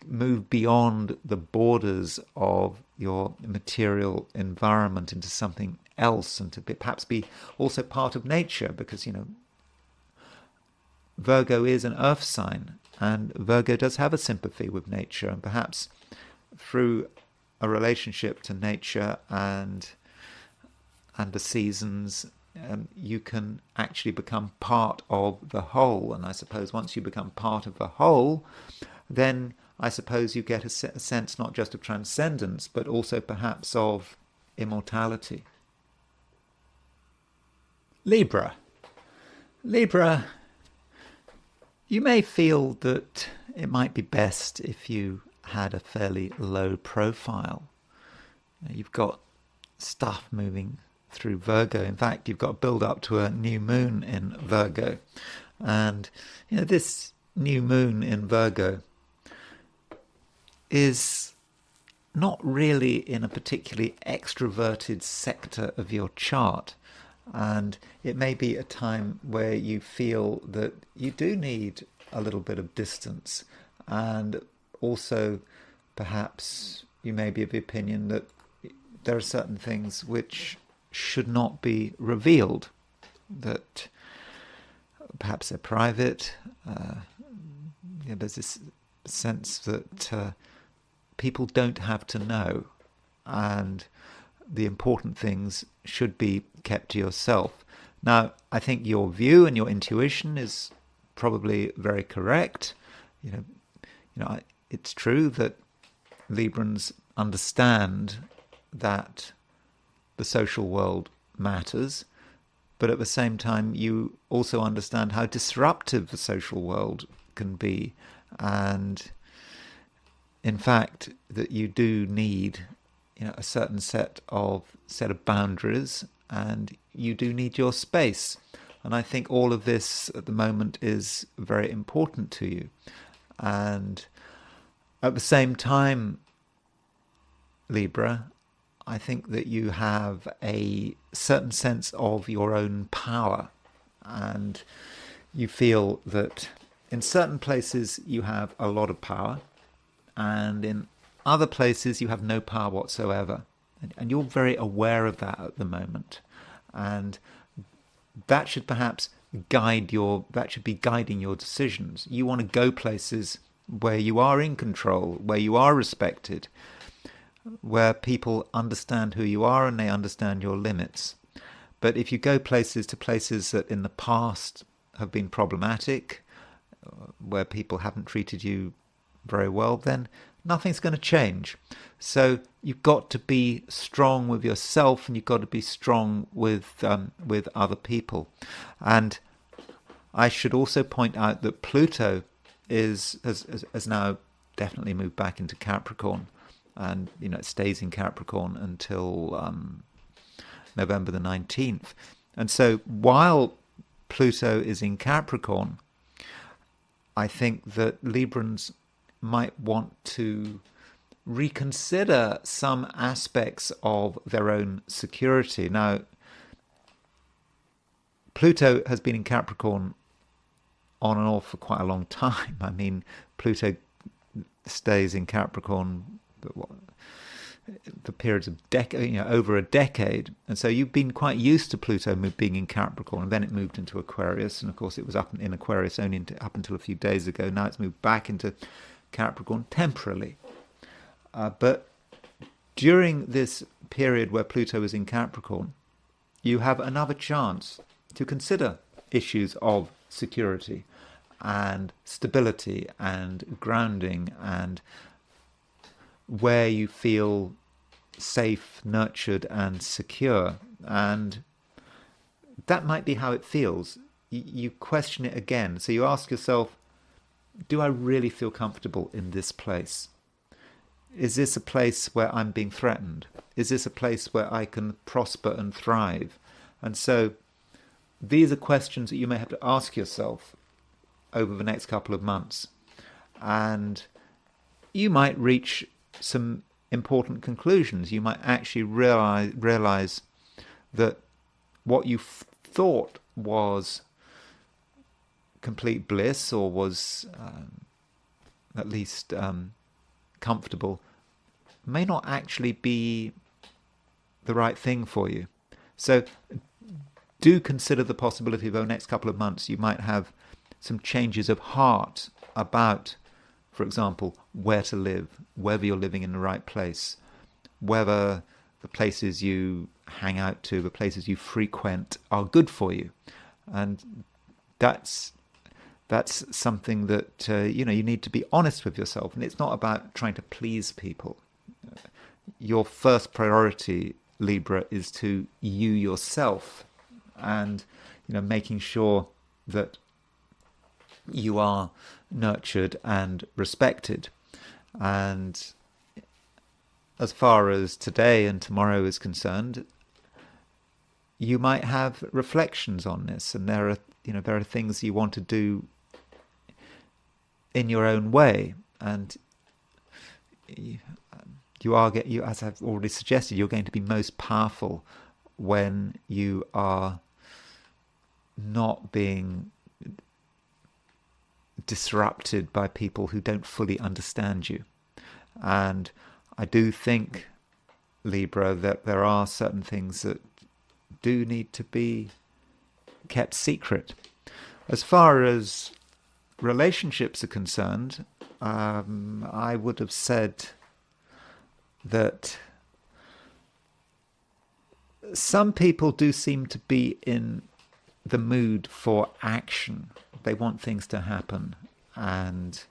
move beyond the borders of your material environment into something else, and to perhaps be also part of nature, because, Virgo is an earth sign, and Virgo does have a sympathy with nature, and perhaps through a relationship to nature and the seasons, you can actually become part of the whole. And I suppose once you become part of the whole, then I suppose you get a sense not just of transcendence, but also perhaps of immortality. Libra. Libra, you may feel that it might be best if you had a fairly low profile. You've got stuff moving through Virgo. In fact, you've got to build up to a new moon in Virgo. And this new moon in Virgo is not really in a particularly extroverted sector of your chart. And it may be a time where you feel that you do need a little bit of distance. And also, perhaps you may be of the opinion that there are certain things which should not be revealed, that perhaps they're private. There's this sense that people don't have to know, and the important things should be kept to yourself. Now, I think your view and your intuition is probably very correct. It's true that Librans understand that the social world matters, but at the same time you also understand how disruptive the social world can be, and in fact that you do need a certain set of boundaries, and you do need your space. And I think all of this at the moment is very important to you. And at the same time, Libra, I think that you have a certain sense of your own power, and you feel that in certain places you have a lot of power, and in other places you have no power whatsoever. And you're very aware of that at the moment. And that should perhaps be guiding your decisions. You want to go places where you are in control, where you are respected, where people understand who you are and they understand your limits. But if you go places that in the past have been problematic, where people haven't treated you very well, then nothing's going to change. So you've got to be strong with yourself, and you've got to be strong with other people. And I should also point out that Pluto has now definitely moved back into Capricorn, and it stays in Capricorn until November the 19th. And so while Pluto is in Capricorn, I think that Librans might want to reconsider some aspects of their own security. Now, Pluto has been in Capricorn on and off for quite a long time. I mean, Pluto stays in Capricorn for periods of over a decade, and so you've been quite used to Pluto being in Capricorn, and then it moved into Aquarius, and of course it was up in Aquarius only up until a few days ago. Now it's moved back into Capricorn temporarily, but during this period where Pluto is in Capricorn, you have another chance to consider issues of security and stability and grounding, and where you feel safe, nurtured and secure. And that might be how it feels. You question it again. So you ask yourself, do I really feel comfortable in this place? Is this a place where I'm being threatened? Is this a place where I can prosper and thrive? And so these are questions that you may have to ask yourself over the next couple of months. And you might reach some important conclusions. You might actually realize that what you thought was complete bliss, or was at least comfortable, may not actually be the right thing for you. So do consider the possibility of over the next couple of months you might have some changes of heart about, for example, where to live, whether you're living in the right place, whether the places you hang out to, the places you frequent are good for you. And that's something that you need to be honest with yourself. And it's not about trying to please people. Your first priority, Libra, is to you yourself, and making sure that you are nurtured and respected. And as far as today and tomorrow is concerned, you might have reflections on this, and there are things you want to do in your own way, and you as I've already suggested, you're going to be most powerful when you are not being disrupted by people who don't fully understand you. And I do think, Libra, that there are certain things that do need to be kept secret. As far as relationships are concerned, I would have said that some people do seem to be in the mood for action. They want things to happen, and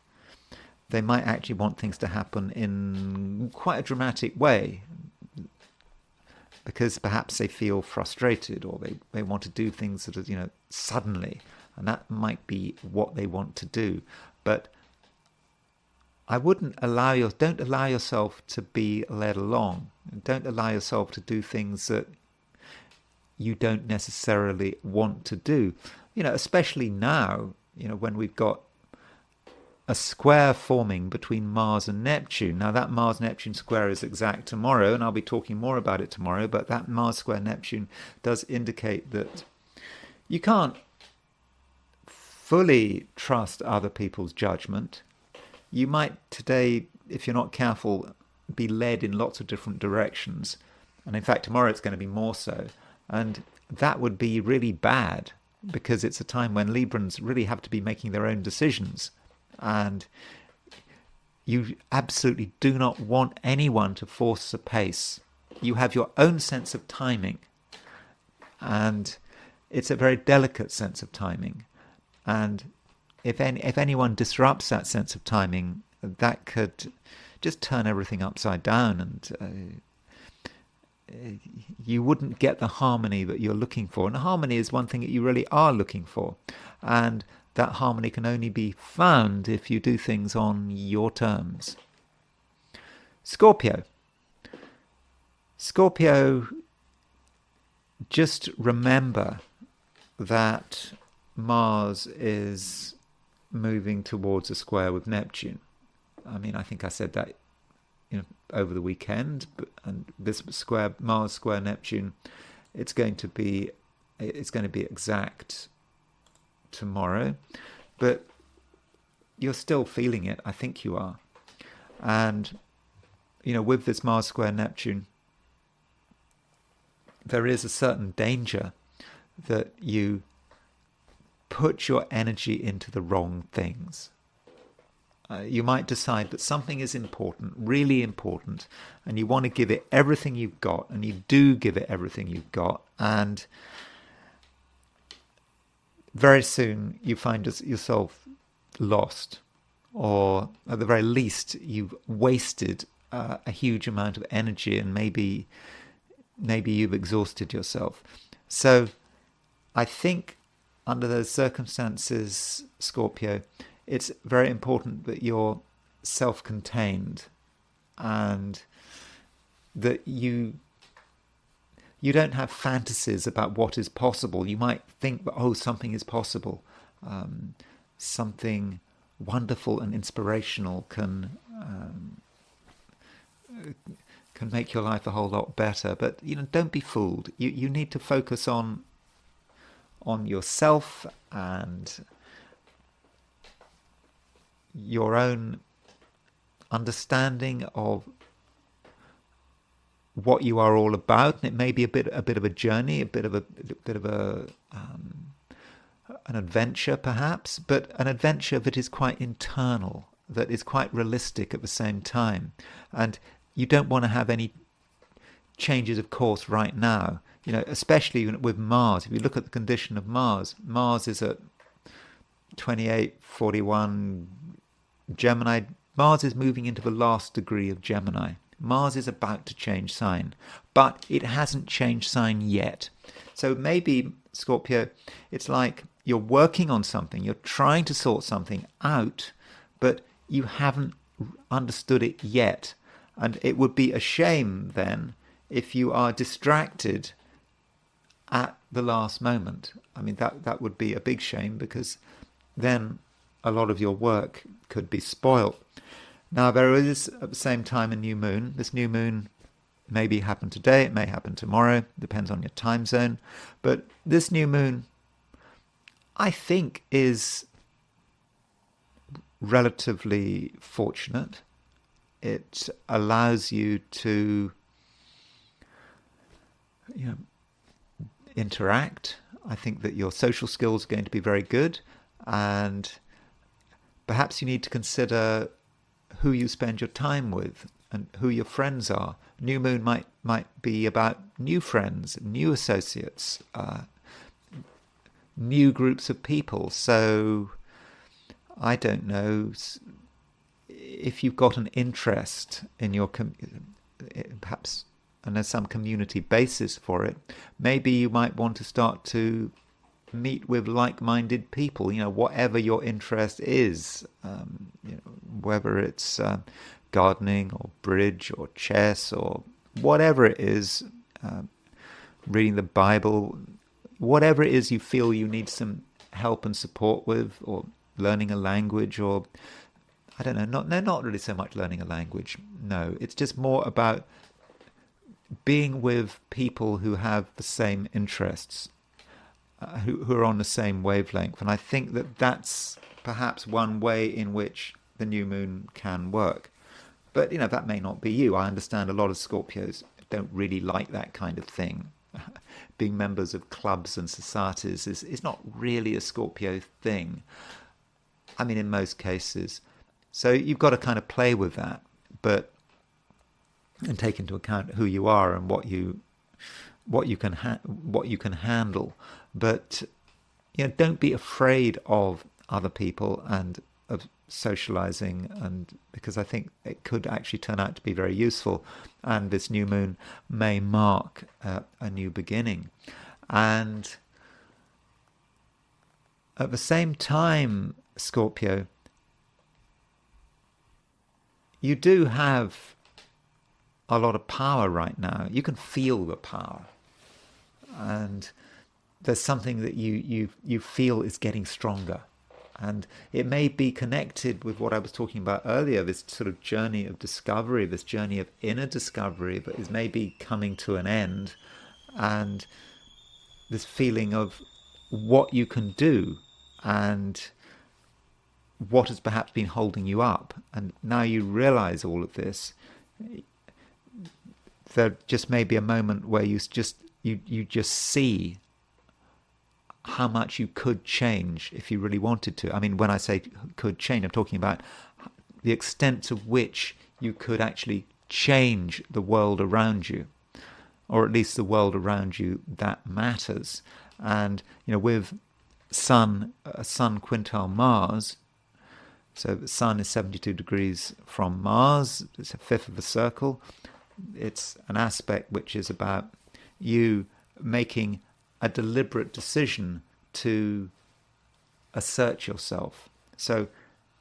they might actually want things to happen in quite a dramatic way, because perhaps they feel frustrated, or they want to do things sort of, suddenly, and that might be what they want to do. But I wouldn't don't allow yourself to be led along. Don't allow yourself to do things that you don't necessarily want to do. Especially now, when we've got a square forming between Mars and Neptune. Now, that Mars-Neptune square is exact tomorrow, and I'll be talking more about it tomorrow, but that Mars square Neptune does indicate that you can't fully trust other people's judgment. You might today, if you're not careful, be led in lots of different directions. And in fact, tomorrow it's going to be more so. And that would be really bad, because it's a time when Librans really have to be making their own decisions. And you absolutely do not want anyone to force the pace. You have your own sense of timing. And it's a very delicate sense of timing. And if anyone disrupts that sense of timing, that could just turn everything upside down, and you wouldn't get the harmony that you're looking for. And harmony is one thing that you really are looking for. And that harmony can only be found if you do things on your terms. Scorpio. Scorpio, just remember that Mars is moving towards a square with Neptune. I mean, I think I said that over the weekend, and this Mars square Neptune, it's going to be exact tomorrow, but you're still feeling it. I think you are. And with this Mars square Neptune, there is a certain danger that you put your energy into the wrong things. You might decide that something is important, really important, and you want to give it everything you've got, and you do give it everything you've got, and very soon you find yourself lost, or at the very least you've wasted a huge amount of energy, and maybe you've exhausted yourself. So I think under those circumstances, Scorpio, it's very important that you're self-contained, and that you don't have fantasies about what is possible. You might think that, something is possible. Something wonderful and inspirational can make your life a whole lot better. But don't be fooled. You need to focus on on yourself and your own understanding of what you are all about. And it may be a bit of a journey, a bit of an adventure perhaps, but an adventure that is quite internal, that is quite realistic at the same time. And you don't want to have any changes of course right now, especially with Mars. If you look at the condition of Mars is at 2841 Gemini. Mars is moving into the last degree of Gemini. Mars is about to change sign, but it hasn't changed sign yet. So maybe, Scorpio, it's like you're working on something, you're trying to sort something out, but you haven't understood it yet. And it would be a shame then if you are distracted at the last moment. I mean, that would be a big shame, because then a lot of your work could be spoilt. Now, there is at the same time a new moon. This new moon maybe happen today, it may happen tomorrow, depends on your time zone. But this new moon, I think, is relatively fortunate. It allows you to interact. I think that your social skills are going to be very good, and perhaps you need to consider who you spend your time with and who your friends are. New moon might be about new friends, new associates, new groups of people. So I don't know, if you've got an interest in your perhaps, and there's some community basis for it, maybe you might want to start to meet with like-minded people, whatever your interest is, whether it's gardening or bridge or chess or whatever it is, reading the Bible, whatever it is you feel you need some help and support with, or learning a language, or I don't know, not really so much learning a language. No, it's just more about being with people who have the same interests, who are on the same wavelength. And I think that that's perhaps one way in which the new moon can work. But, that may not be you. I understand a lot of Scorpios don't really like that kind of thing. Being members of clubs and societies is not really a Scorpio thing. I mean, in most cases. So you've got to kind of play with that, and take into account who you are and what you can handle. But don't be afraid of other people and of socializing, and because I think it could actually turn out to be very useful, and this new moon may mark a new beginning. And at the same time, Scorpio, you do have a lot of power right now. You can feel the power, and there's something that you feel is getting stronger. And it may be connected with what I was talking about earlier, this sort of journey of discovery, this journey of inner discovery that is maybe coming to an end, and this feeling of what you can do and what has perhaps been holding you up. And now you realize all of this. There just may be a moment where you just see how much you could change if you really wanted to. I mean, when I say could change, I'm talking about the extent to which you could actually change the world around you, or at least the world around you that matters. And with Sun quintile Mars, so the Sun is 72 degrees from Mars, it's a fifth of a circle. It's an aspect which is about you making a deliberate decision to assert yourself. So,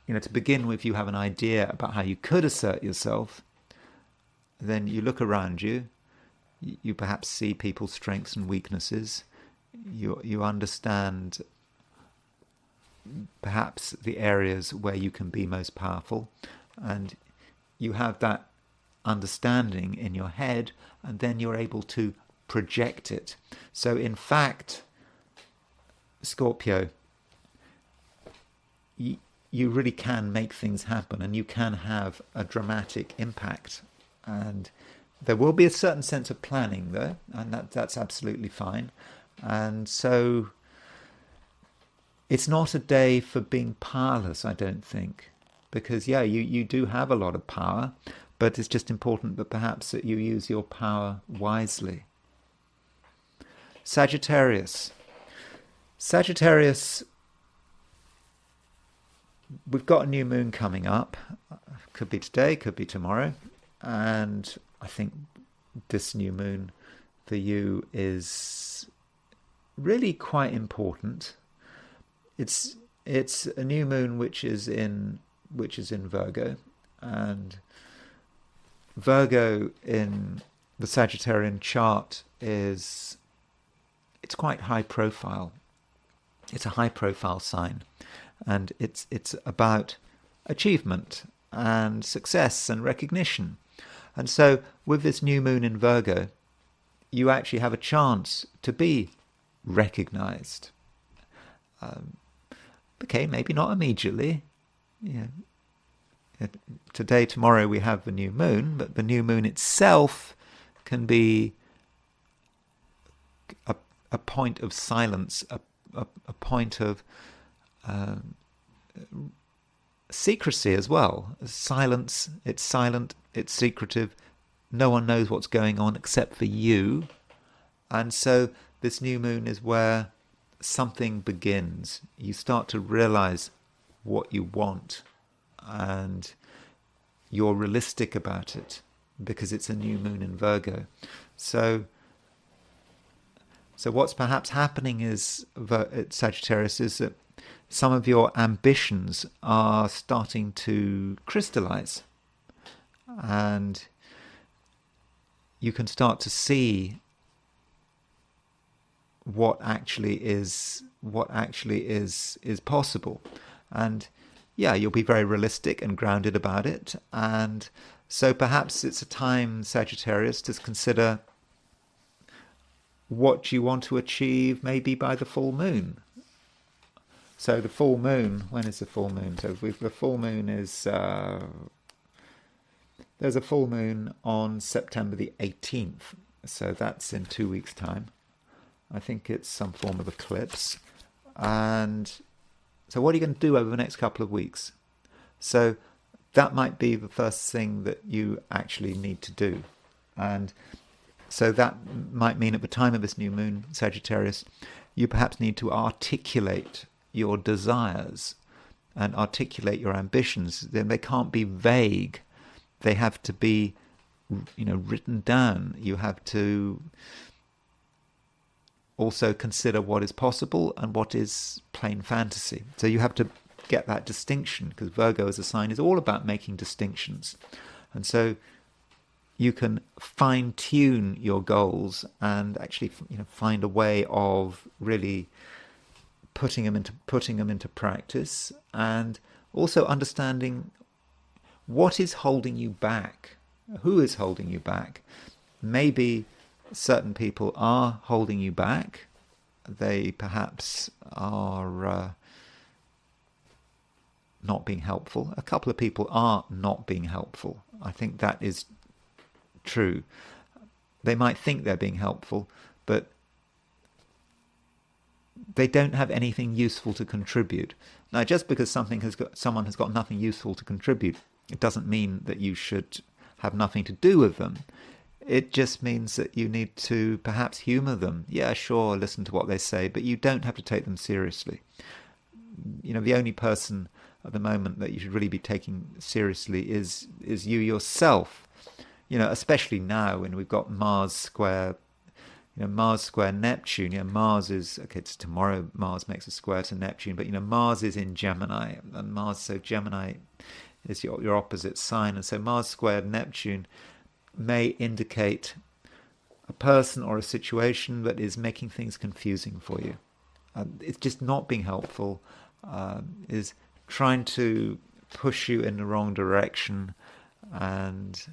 to begin with, you have an idea about how you could assert yourself. Then you look around you. You perhaps see people's strengths and weaknesses. You understand perhaps the areas where you can be most powerful, and you have that understanding in your head, and then you're able to project it. So in fact, Scorpio, you really can make things happen, and you can have a dramatic impact. And there will be a certain sense of planning, though, and that's absolutely fine. And so it's not a day for being powerless, I don't think, because you do have a lot of power, but it's just important that perhaps that you use your power wisely. Sagittarius. Sagittarius, we've got a new moon coming up. Could be today, could be tomorrow. And I think this new moon for you is really quite important. It's a new moon which is in Virgo, and Virgo in the Sagittarian chart it's quite high profile. It's a high profile sign, and it's about achievement and success and recognition. And so with this new moon in Virgo, you actually have a chance to be recognized. Okay, maybe not immediately. Today, tomorrow we have the new moon, but the new moon itself can be a point of silence, a point of secrecy as well. Silence, it's silent, it's secretive. No one knows what's going on except for you. And so this new moon is where something begins. You start to realize what you want, and you're realistic about it because it's a new moon in Virgo. So what's perhaps happening is at Sagittarius is that some of your ambitions are starting to crystallize, and you can start to see what actually is possible. And you'll be very realistic and grounded about it. And so perhaps it's a time, Sagittarius, to consider what you want to achieve maybe by the full moon. So the full moon, when is the full moon? So the full moon is, there's a full moon on September the 18th. So that's in 2 weeks' time. I think it's some form of eclipse. And so what are you going to do over the next couple of weeks? So that might be the first thing that you actually need to do. And so that might mean at the time of this new moon, Sagittarius, you perhaps need to articulate your desires and articulate your ambitions. Then they can't be vague. They have to be, written down. You have to also consider what is possible and what is plain fantasy. So you have to get that distinction, because Virgo as a sign is all about making distinctions. And so you can fine-tune your goals and actually find a way of really putting them into practice, and also understanding what is holding you back, who is holding you back. Maybe certain people are holding you back. They perhaps are not being helpful. A couple of people are not being helpful. I think that is true. They might think they're being helpful, but they don't have anything useful to contribute. Now, just because someone has got nothing useful to contribute, it doesn't mean that you should have nothing to do with them. It just means that you need to perhaps humor them. Yeah, sure, listen to what they say, but you don't have to take them seriously. The only person at the moment that you should really be taking seriously is you yourself. Especially now when we've got Mars square Neptune. Mars is, okay, it's tomorrow Mars makes a square to Neptune, but Mars is in Gemini, and Gemini is your opposite sign, and so Mars squared Neptune may indicate a person or a situation that is making things confusing for you. It's just not being helpful, is trying to push you in the wrong direction and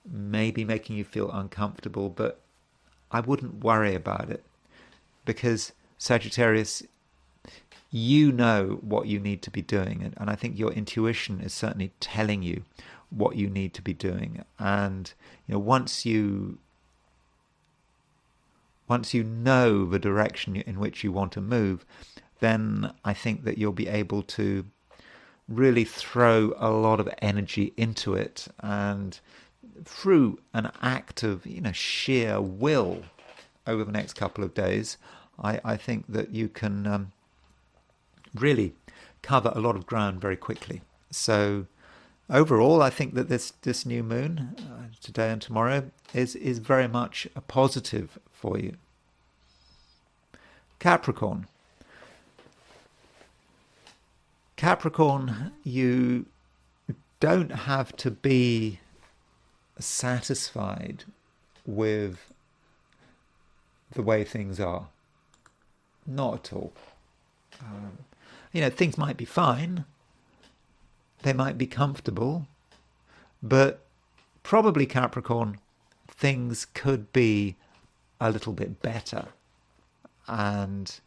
maybe making you feel uncomfortable, but I wouldn't worry about it, because Sagittarius, you know what you need to be doing, and I think your intuition is certainly telling you what you need to be doing. And once you know the direction in which you want to move, then I think that you'll be able to really throw a lot of energy into it, and through an act of sheer will over the next couple of days, I think that you can really cover a lot of ground very quickly. So overall, I think that this new moon, today and tomorrow, is very much a positive for you. Capricorn. Capricorn, you don't have to be satisfied with the way things are. Not at all. Things might be fine. They might be comfortable. But probably, Capricorn, things could be a little bit better. And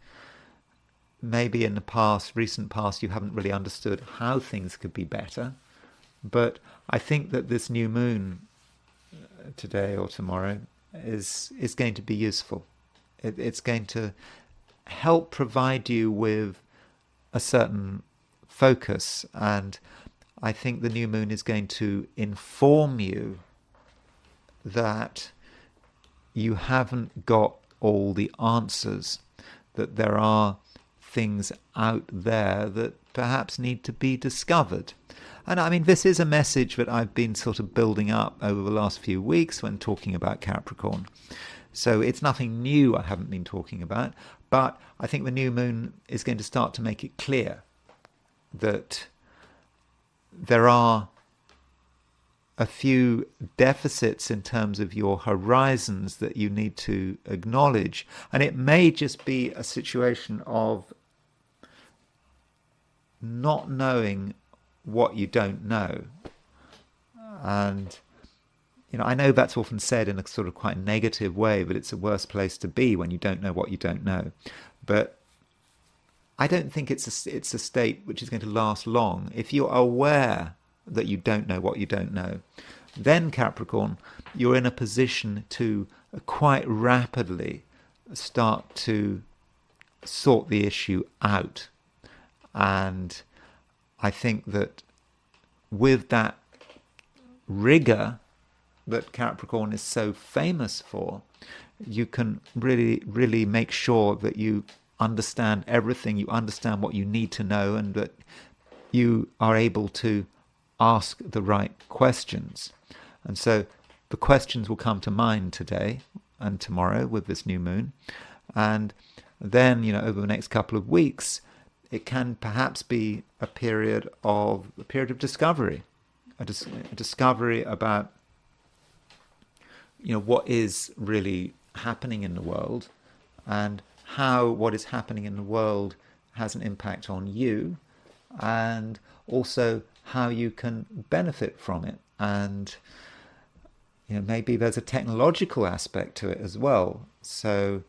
maybe in the recent past, you haven't really understood how things could be better. But I think that this new moon today or tomorrow is going to be useful. It's going to help provide you with a certain focus, and I think the new moon is going to inform you that you haven't got all the answers, that there are things out there that perhaps need to be discovered. And I mean, this is a message that I've been sort of building up over the last few weeks when talking about Capricorn. So it's nothing new I haven't been talking about, but I think the new moon is going to start to make it clear that there are a few deficits in terms of your horizons that you need to acknowledge. And it may just be a situation of not knowing what you don't know. And I know that's often said in a sort of quite negative way, but it's a worse place to be when you don't know what you don't know. But I don't think it's a state which is going to last long. If you're aware that you don't know what you don't know, then Capricorn, you're in a position to quite rapidly start to sort the issue out. And I think that with that rigor that Capricorn is so famous for, you can really, really make sure that you understand everything, you understand what you need to know, and that you are able to ask the right questions. And so the questions will come to mind today and tomorrow with this new moon. And then, over the next couple of weeks, it can perhaps be a period of discovery, a discovery about what is really happening in the world, and how what is happening in the world has an impact on you, and also how you can benefit from it. And maybe there's a technological aspect to it as well. So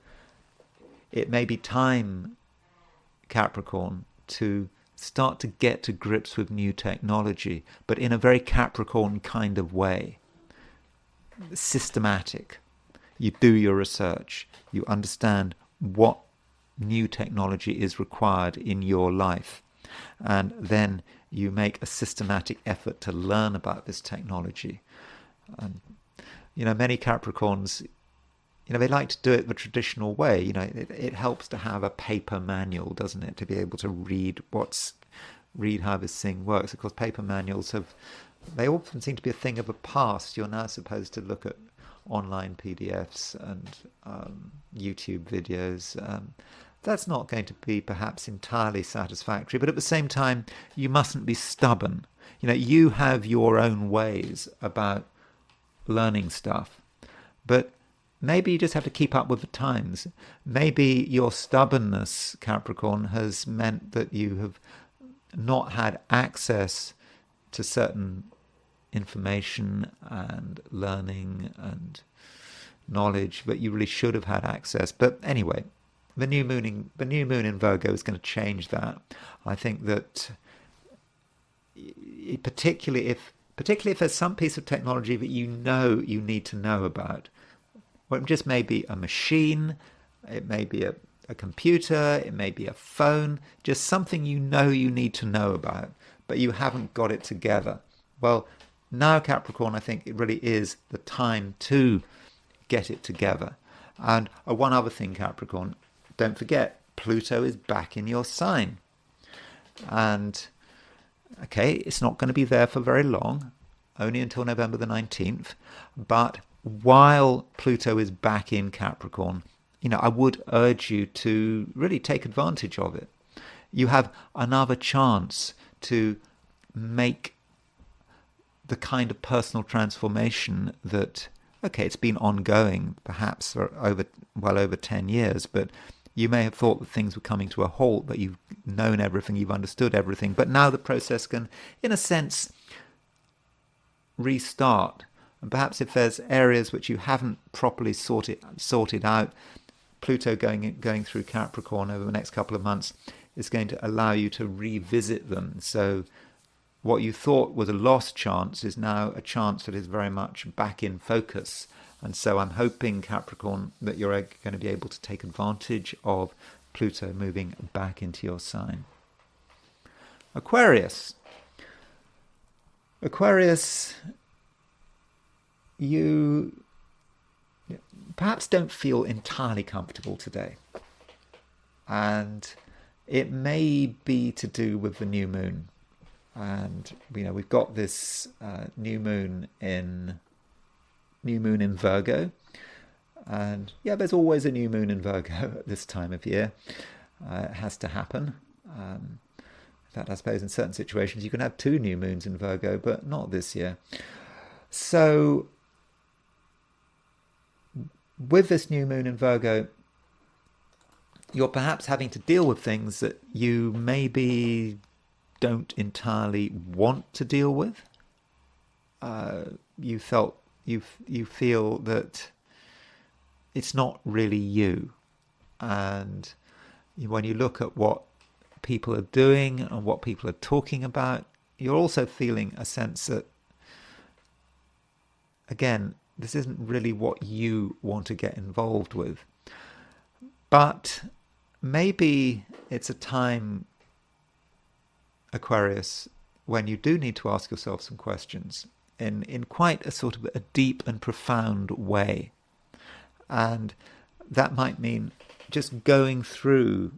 it may be time, Capricorn, to start to get to grips with new technology, but in a very Capricorn kind of way. Systematic. You do your research. You understand what new technology is required in your life. And then you make a systematic effort to learn about this technology. And, many Capricorns, they like to do it the traditional way. It helps to have a paper manual, doesn't it, to be able to read how this thing works. Of course, paper manuals they often seem to be a thing of the past. You're now supposed to look at online PDFs and YouTube videos. That's not going to be perhaps entirely satisfactory, but at the same time, you mustn't be stubborn. You have your own ways about learning stuff, but maybe you just have to keep up with the times. Maybe your stubbornness, Capricorn, has meant that you have not had access to certain information and learning and knowledge that you really should have had access. But anyway, the new moon in Virgo is going to change that. I think that particularly if there's some piece of technology that you need to know about, well, it just may be a machine, it may be a computer, it may be a phone, just something you need to know about, but you haven't got it together. Well, now, Capricorn, I think it really is the time to get it together. And one other thing, Capricorn, don't forget, Pluto is back in your sign. And, okay, it's not going to be there for very long, only until November the 19th. But while Pluto is back in Capricorn, I would urge you to really take advantage of it. You have another chance to make the kind of personal transformation that, okay, it's been ongoing perhaps for well over 10 years, but you may have thought that things were coming to a halt, that you've known everything, you've understood everything, but now the process can, in a sense, restart. And perhaps if there's areas which you haven't properly sorted out, Pluto going through Capricorn over the next couple of months is going to allow you to revisit them. So what you thought was a lost chance is now a chance that is very much back in focus. And so I'm hoping, Capricorn, that you're going to be able to take advantage of Pluto moving back into your sign. Aquarius, you perhaps don't feel entirely comfortable today. And it may be to do with the new moon. And we've got this new moon in Virgo, and there's always a new moon in Virgo at this time of year. It has to happen. In fact, I suppose in certain situations you can have 2 new moons in Virgo, but not this year. So with this new moon in Virgo, you're perhaps having to deal with things that you maybe don't entirely want to deal with. You feel that it's not really you. And when you look at what people are doing and what people are talking about, you're also feeling a sense that, again, this isn't really what you want to get involved with. But maybe it's a time, Aquarius, when you do need to ask yourself some questions in quite a sort of a deep and profound way. And that might mean just going through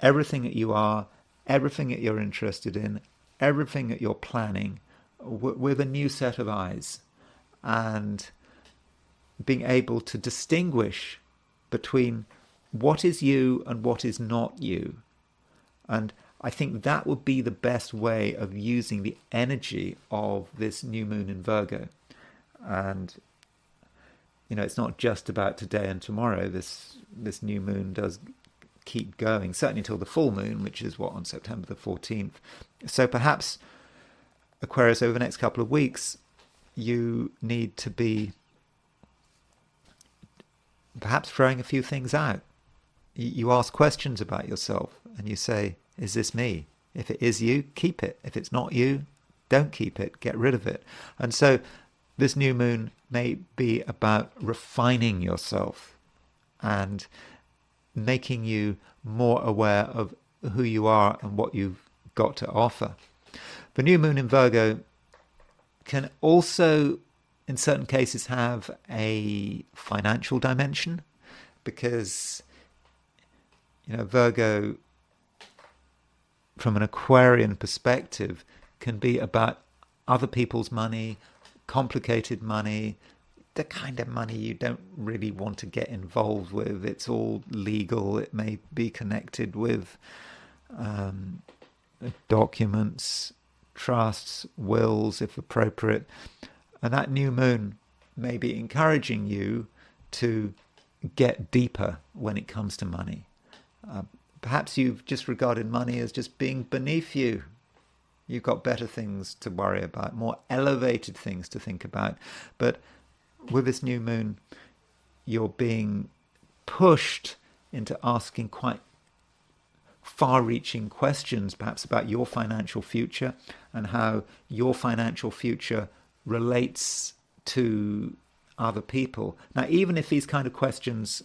everything that you are, everything that you're interested in, everything that you're planning with a new set of eyes, and being able to distinguish between what is you and what is not you. And I think that would be the best way of using the energy of this new moon in Virgo. And, it's not just about today and tomorrow. This new moon does keep going, certainly until the full moon, which is on September the 14th. So perhaps, Aquarius, over the next couple of weeks, you need to be perhaps throwing a few things out. You ask questions about yourself and you say, is this me? If it is you, keep it. If it's not you, don't keep it. Get rid of it. And so this new moon may be about refining yourself and making you more aware of who you are and what you've got to offer. The new moon in Virgo can also, in certain cases, have a financial dimension, because, Virgo, from an Aquarian perspective, can be about other people's money, complicated money, the kind of money you don't really want to get involved with. It's all legal. It may be connected with documents, trusts, wills, if appropriate. And that new moon may be encouraging you to get deeper when it comes to money. Perhaps you've just regarded money as just being beneath you. You've got better things to worry about, more elevated things to think about. But with this new moon, you're being pushed into asking quite far-reaching questions, perhaps about your financial future and how your financial future relates to other people. Now, even if these kind of questions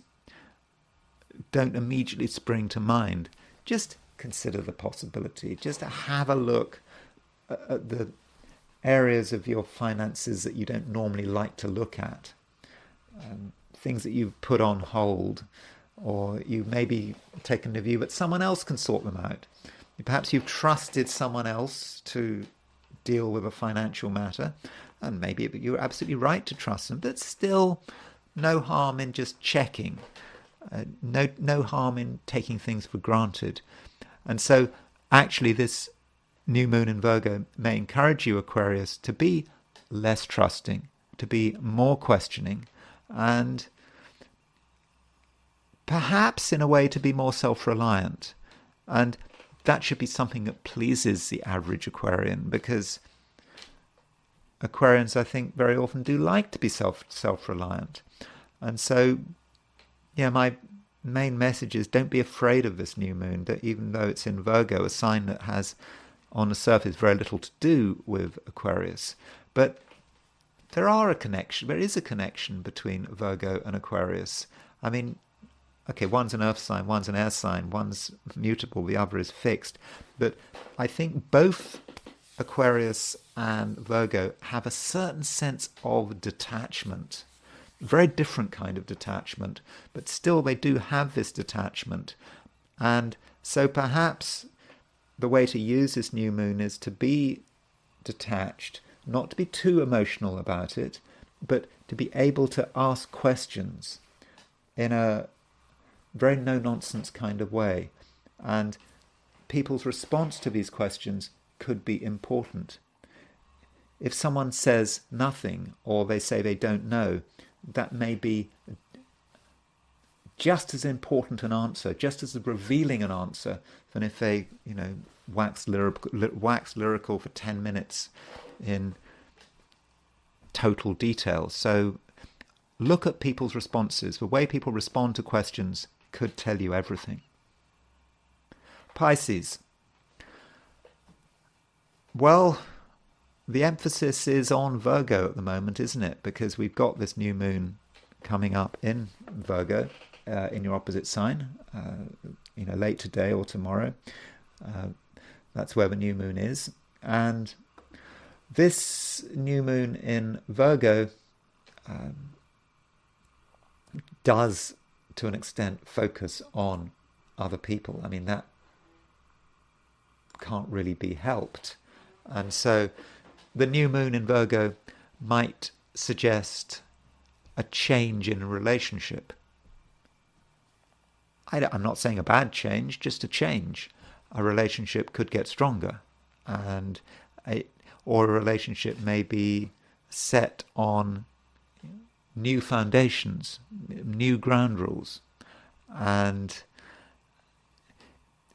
don't immediately spring to mind, just consider the possibility. Just have a look at the areas of your finances that you don't normally like to look at, things that you've put on hold, or you maybe taken a view, but someone else can sort them out. Perhaps you've trusted someone else to deal with a financial matter, and maybe you're absolutely right to trust them, but still no harm in just checking. No harm in taking things for granted. And so actually this new moon in Virgo may encourage you, Aquarius, to be less trusting, to be more questioning, and perhaps in a way to be more self-reliant. And that should be something that pleases the average Aquarian, because Aquarians, I think, very often do like to be self-reliant. And so, yeah, my main message is don't be afraid of this new moon, that even though it's in Virgo, a sign that has on the surface very little to do with Aquarius. But there is a connection between Virgo and Aquarius. I mean, okay, one's an earth sign, one's an air sign, one's mutable, the other is fixed. But I think both Aquarius and Virgo have a certain sense of detachment, very different kind of detachment, but still they do have this detachment. And so perhaps the way to use this new moon is to be detached, not to be too emotional about it, but to be able to ask questions in a very no-nonsense kind of way. And people's response to these questions could be important. If someone says nothing, or they say they don't know, that may be just as important an answer, just as revealing an answer, than if they, wax lyrical for 10 minutes in total detail. So look at people's responses. The way people respond to questions could tell you everything. Pisces. Well, the emphasis is on Virgo at the moment, isn't it? Because we've got this new moon coming up in Virgo, in your opposite sign, late today or tomorrow. That's where the new moon is. And this new moon in Virgo does, to an extent, focus on other people. I mean, that can't really be helped. And so the new moon in Virgo might suggest a change in a relationship. I'm not saying a bad change, just a change. A relationship could get stronger, or a relationship may be set on new foundations, new ground rules. And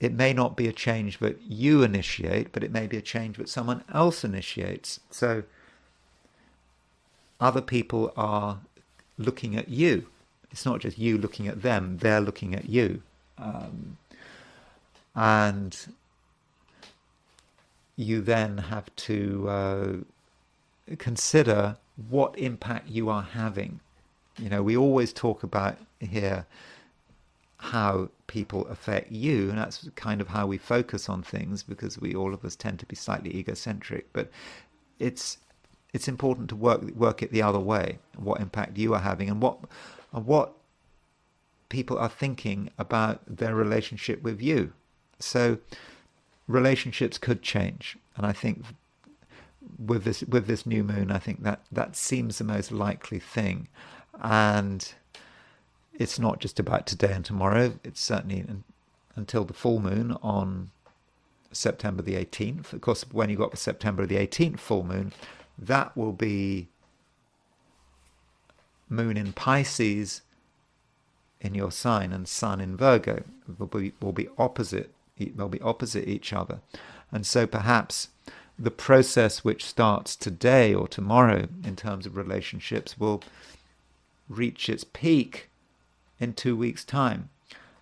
it may not be a change that you initiate, but it may be a change that someone else initiates. So other people are looking at you. It's not just you looking at them, they're looking at you. And you then have to consider what impact you are having. We always talk about here how people affect you, and that's kind of how we focus on things, because all of us tend to be slightly egocentric. But it's important to work it the other way, what impact you are having, and what people are thinking about their relationship with you. So relationships could change, and I think with this new moon, I think that seems the most likely thing. And it's not just about today and tomorrow. It's certainly until the full moon on September the 18th. Of course, when you got the September the 18th full moon, that will be moon in Pisces in your sign and sun in Virgo. Will be opposite. They'll be opposite each other. And so perhaps the process which starts today or tomorrow in terms of relationships will reach its peak in 2 weeks' time.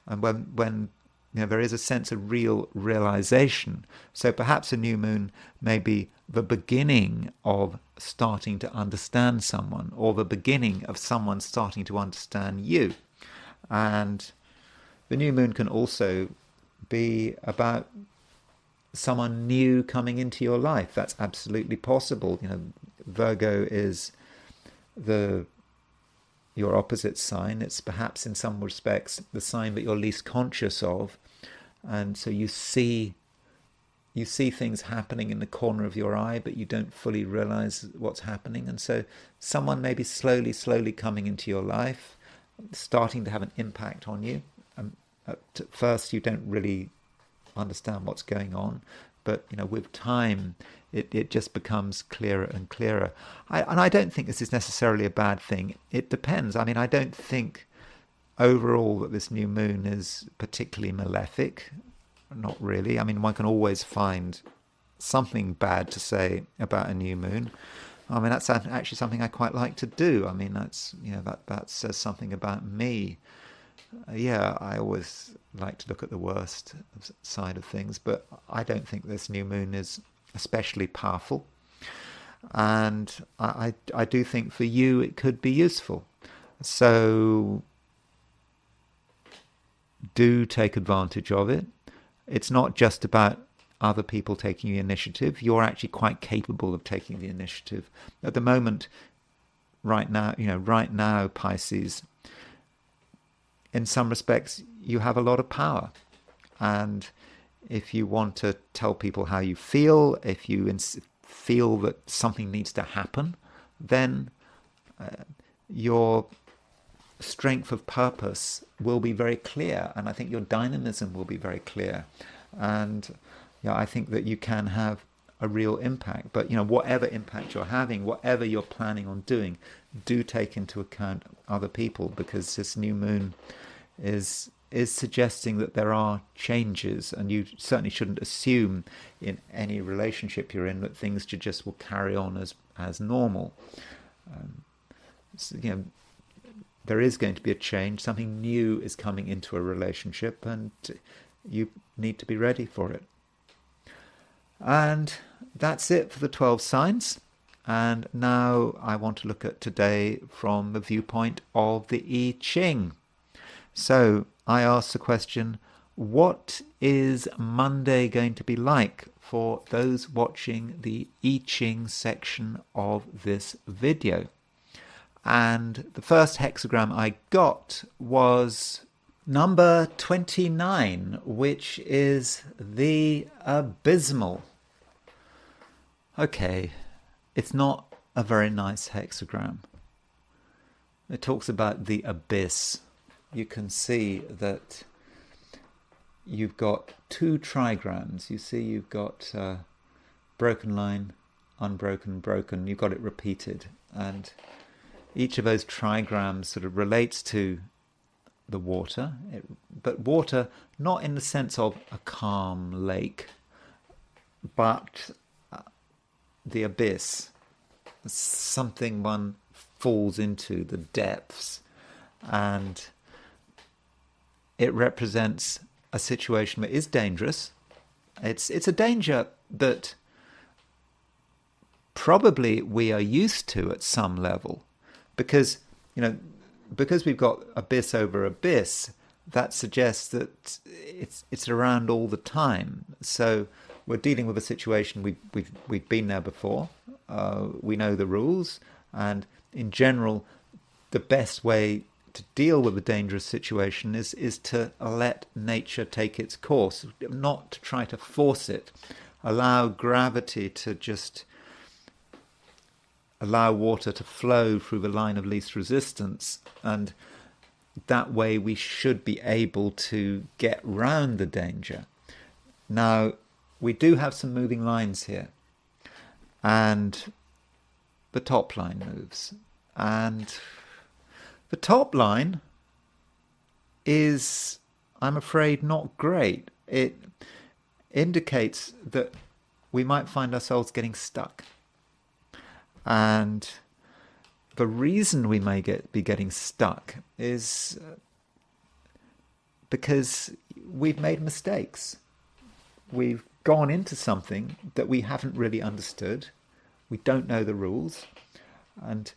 and when there is a sense of real realization. So perhaps a new moon may be the beginning of starting to understand someone, or the beginning of someone starting to understand you. And the new moon can also be about someone new coming into your life. That's absolutely possible. Virgo is your opposite sign. It's perhaps in some respects the sign that you're least conscious of, and so you see things happening in the corner of your eye, but you don't fully realize what's happening. And so someone may be slowly coming into your life, starting to have an impact on you. At first you don't really understand what's going on, but with time it just becomes clearer and clearer. And I don't think this is necessarily a bad thing. It depends. I mean, I don't think overall that this new moon is particularly malefic. Not really. I mean, one can always find something bad to say about a new moon. I mean, that's actually something I quite like to do. I mean, that's that says something about me. Yeah, I always like to look at the worst side of things, but I don't think this new moon is especially powerful. And I do think for you it could be useful. So do take advantage of it. It's not just about other people taking the initiative. You're actually quite capable of taking the initiative. At the moment, right now, Pisces, in some respects, you have a lot of power. And if you want to tell people how you feel, if you feel that something needs to happen, then your strength of purpose will be very clear, and I think your dynamism will be very clear. And I think that you can have a real impact. But whatever impact you're having, whatever you're planning on doing, do take into account other people, because this new moon is suggesting that there are changes, and you certainly shouldn't assume in any relationship you're in that things just will carry on as normal. There is going to be a change. Something new is coming into a relationship, and you need to be ready for it. And that's it for the 12 signs. And now I want to look at today from the viewpoint of the I Ching. So I asked the question, what is Monday going to be like for those watching the I Ching section of this video? And the first hexagram I got was number 29, which is the abysmal. Okay, it's not a very nice hexagram. It talks about the abyss. You can see that you've got two trigrams. You see you've got broken line, unbroken, broken. You've got it repeated. And each of those trigrams sort of relates to the water, but water not in the sense of a calm lake, but the abyss, something one falls into, the depths. And it represents a situation that is dangerous. It's a danger that probably we are used to at some level, because we've got abyss over abyss, that suggests that it's around all the time. So we're dealing with a situation we've been there before. We know the rules, and in general, the best way to deal with a dangerous situation is to let nature take its course, not to try to force it. Allow gravity to just allow water to flow through the line of least resistance, and that way we should be able to get round the danger. Now, we do have some moving lines here, and the top line moves, and the top line is, I'm afraid, not great. It indicates that we might find ourselves getting stuck. And the reason we may be getting stuck is because we've made mistakes. We've gone into something that we haven't really understood. We don't know the rules, and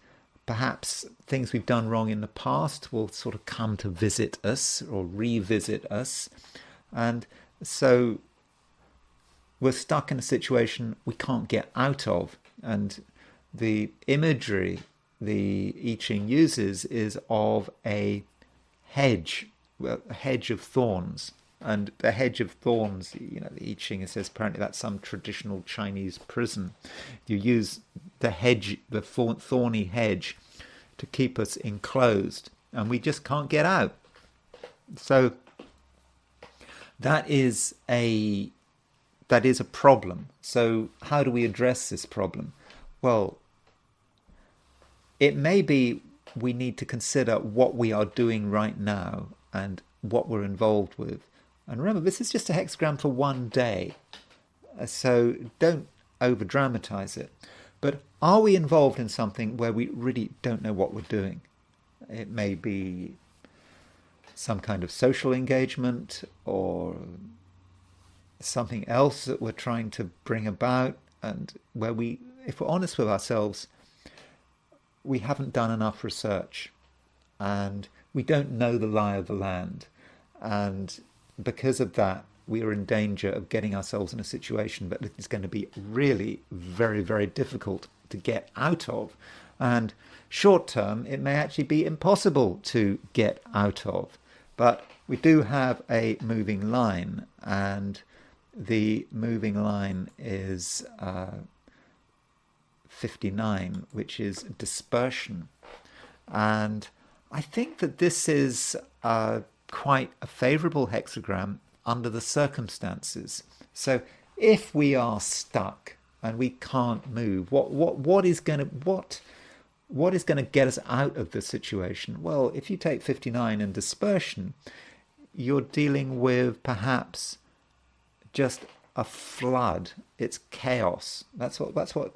perhaps things we've done wrong in the past will sort of come to visit us or revisit us. And so we're stuck in a situation we can't get out of. And the imagery the I Ching uses is of a hedge, a hedge of thorns. And the hedge of thorns, the I Ching, it says apparently that's some traditional Chinese prison. You use the hedge, the thorny hedge, to keep us enclosed, and we just can't get out. So that is a problem. So how do we address this problem? Well, it may be we need to consider what we are doing right now and what we're involved with. And remember, this is just a hexagram for one day, so don't over-dramatize it. But are we involved in something where we really don't know what we're doing? It may be some kind of social engagement or something else that we're trying to bring about, and where we, if we're honest with ourselves, we haven't done enough research and we don't know the lie of the land. And because of that, we are in danger of getting ourselves in a situation that is going to be really very, very difficult to get out of. And short term, it may actually be impossible to get out of. But we do have a moving line, and the moving line is 59, which is dispersion. And I think that this is quite a favourable hexagram under the circumstances. So if we are stuck and we can't move, what is going to get us out of the situation? Well, if you take 59 and dispersion, you're dealing with perhaps just a flood. It's chaos. That's what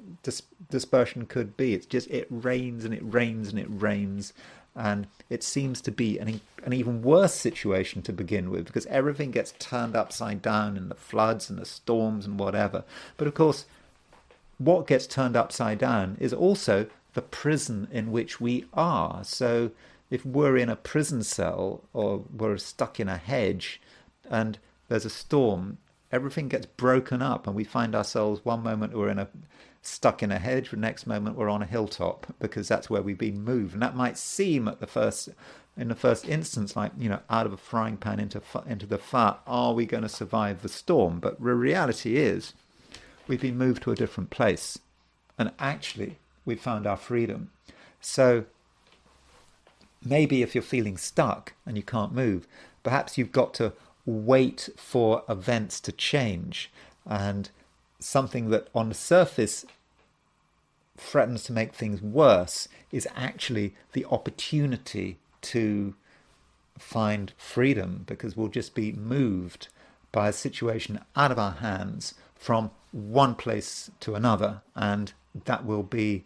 dispersion could be. It's just, it rains and it rains and it rains. And it seems to be an even worse situation to begin with, because everything gets turned upside down in the floods and the storms and whatever. But of course, what gets turned upside down is also the prison in which we are. So if we're in a prison cell or we're stuck in a hedge and there's a storm, everything gets broken up and we find ourselves, one moment we're stuck in a hedge, the next moment we're on a hilltop, because that's where we've been moved. And that might seem in the first instance like, out of a frying pan into the fire, are we going to survive the storm? But the reality is we've been moved to a different place, and actually we've found our freedom. So maybe if you're feeling stuck and you can't move, perhaps you've got to wait for events to change, and something that on the surface threatens to make things worse is actually the opportunity to find freedom, because we'll just be moved by a situation out of our hands from one place to another, and that will be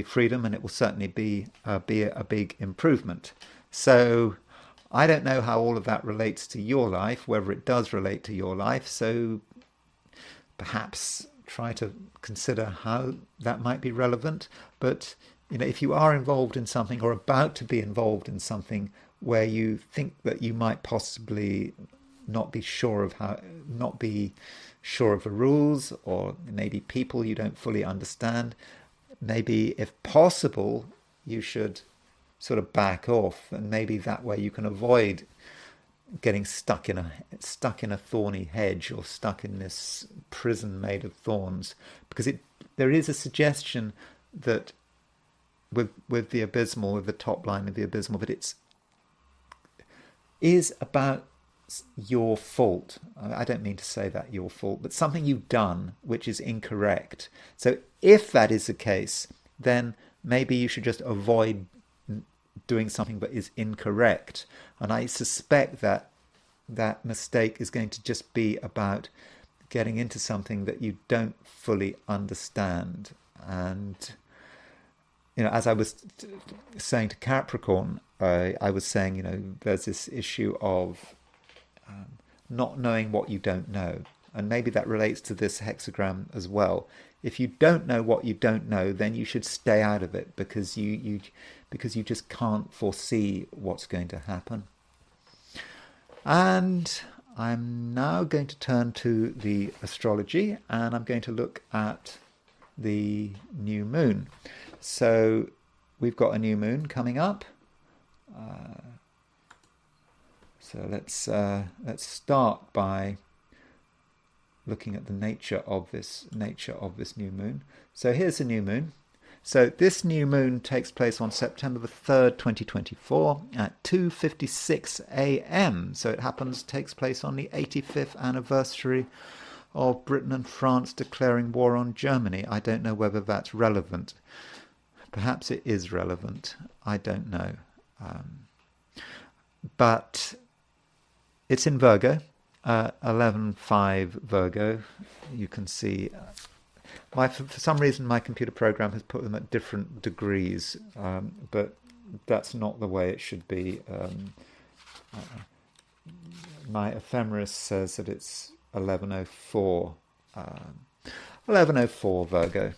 freedom, and it will certainly be a big improvement. So I don't know how all of that relates to your life, whether it does relate to your life, so perhaps try to consider how that might be relevant. But if you are involved in something or about to be involved in something where you think that you might possibly not be sure of the rules, or maybe people you don't fully understand, maybe if possible you should sort of back off, and maybe that way you can avoid getting stuck in a thorny hedge or stuck in this prison made of thorns, because there is a suggestion that with the abysmal, with the top line of the abysmal, that it is about your fault. I don't mean to say that your fault, but something you've done which is incorrect. So if that is the case, then maybe you should just avoid doing something that is incorrect. And I suspect that that mistake is going to just be about getting into something that you don't fully understand. And as I was saying to Capricorn, I was saying, there's this issue of not knowing what you don't know. And maybe that relates to this hexagram as well. If you don't know what you don't know, then you should stay out of it, because you just can't foresee what's going to happen. And I'm now going to turn to the astrology, and I'm going to look at the new moon. So we've got a new moon coming up. So let's start by looking at the nature of this new moon. So here's the new moon. So this new moon takes place on September the 3rd, 2024 at 2:56 a.m. So it takes place on the 85th anniversary of Britain and France declaring war on Germany. I don't know whether that's relevant. Perhaps it is relevant. I don't know. But it's in Virgo, 11.5 Virgo. You can see, for some reason my computer program has put them at different degrees, but that's not the way it should be. My ephemeris says that it's 11.04 Virgo.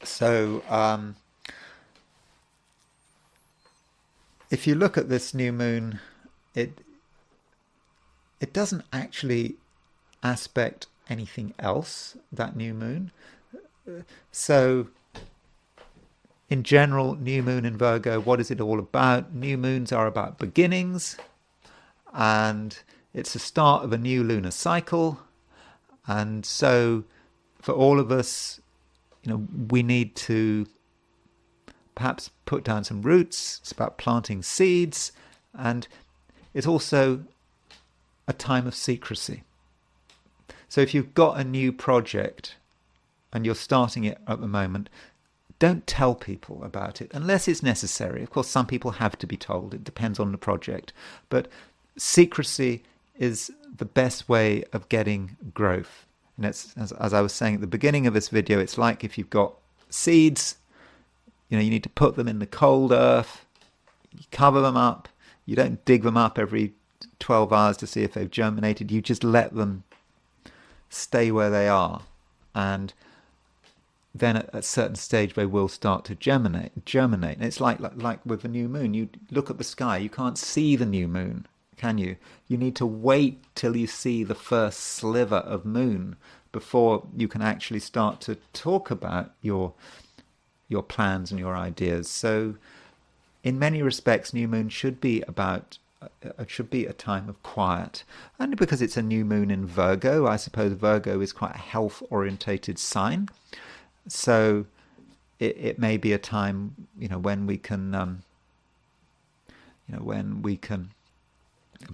So if you look at this new moon, it doesn't actually aspect anything else, that new moon. So in general, new moon in Virgo, what is it all about? New moons are about beginnings, and it's the start of a new lunar cycle. And so for all of us, we need to perhaps put down some roots. It's about planting seeds, and it's also a time of secrecy. So if you've got a new project and you're starting it at the moment, don't tell people about it unless it's necessary. Of course, some people have to be told. It depends on the project. But secrecy is the best way of getting growth. And it's, as I was saying at the beginning of this video, it's like if you've got seeds, you need to put them in the cold earth, you cover them up, you don't dig them up every 12 hours to see if they've germinated, you just let them stay where they are. And then at a certain stage they will start to germinate. And it's like with the new moon, you look at the sky, you can't see the new moon, can you? You need to wait till you see the first sliver of moon before you can actually start to talk about your plans and your ideas. So in many respects, new moon should be a time of quiet. Only because it's a new moon in Virgo. I suppose Virgo is quite a health-orientated sign. So it may be a time, when we can,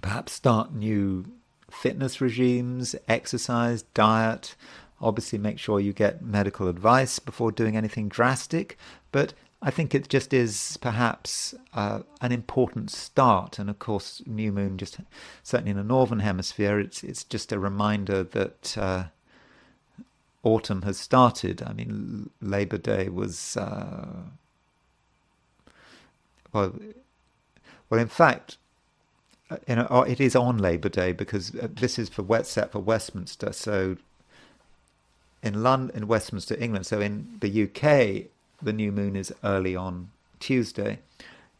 perhaps start new fitness regimes, exercise, diet. Obviously, make sure you get medical advice before doing anything drastic. But I think it just is perhaps an important start. And of course, new moon, just certainly in the northern hemisphere, it's just a reminder that autumn has started. I mean, Labor Day was well. In fact, it is on Labor Day, because this is for Mon Sep for Westminster. So in London, in Westminster, England. So in the UK, the new moon is early on Tuesday.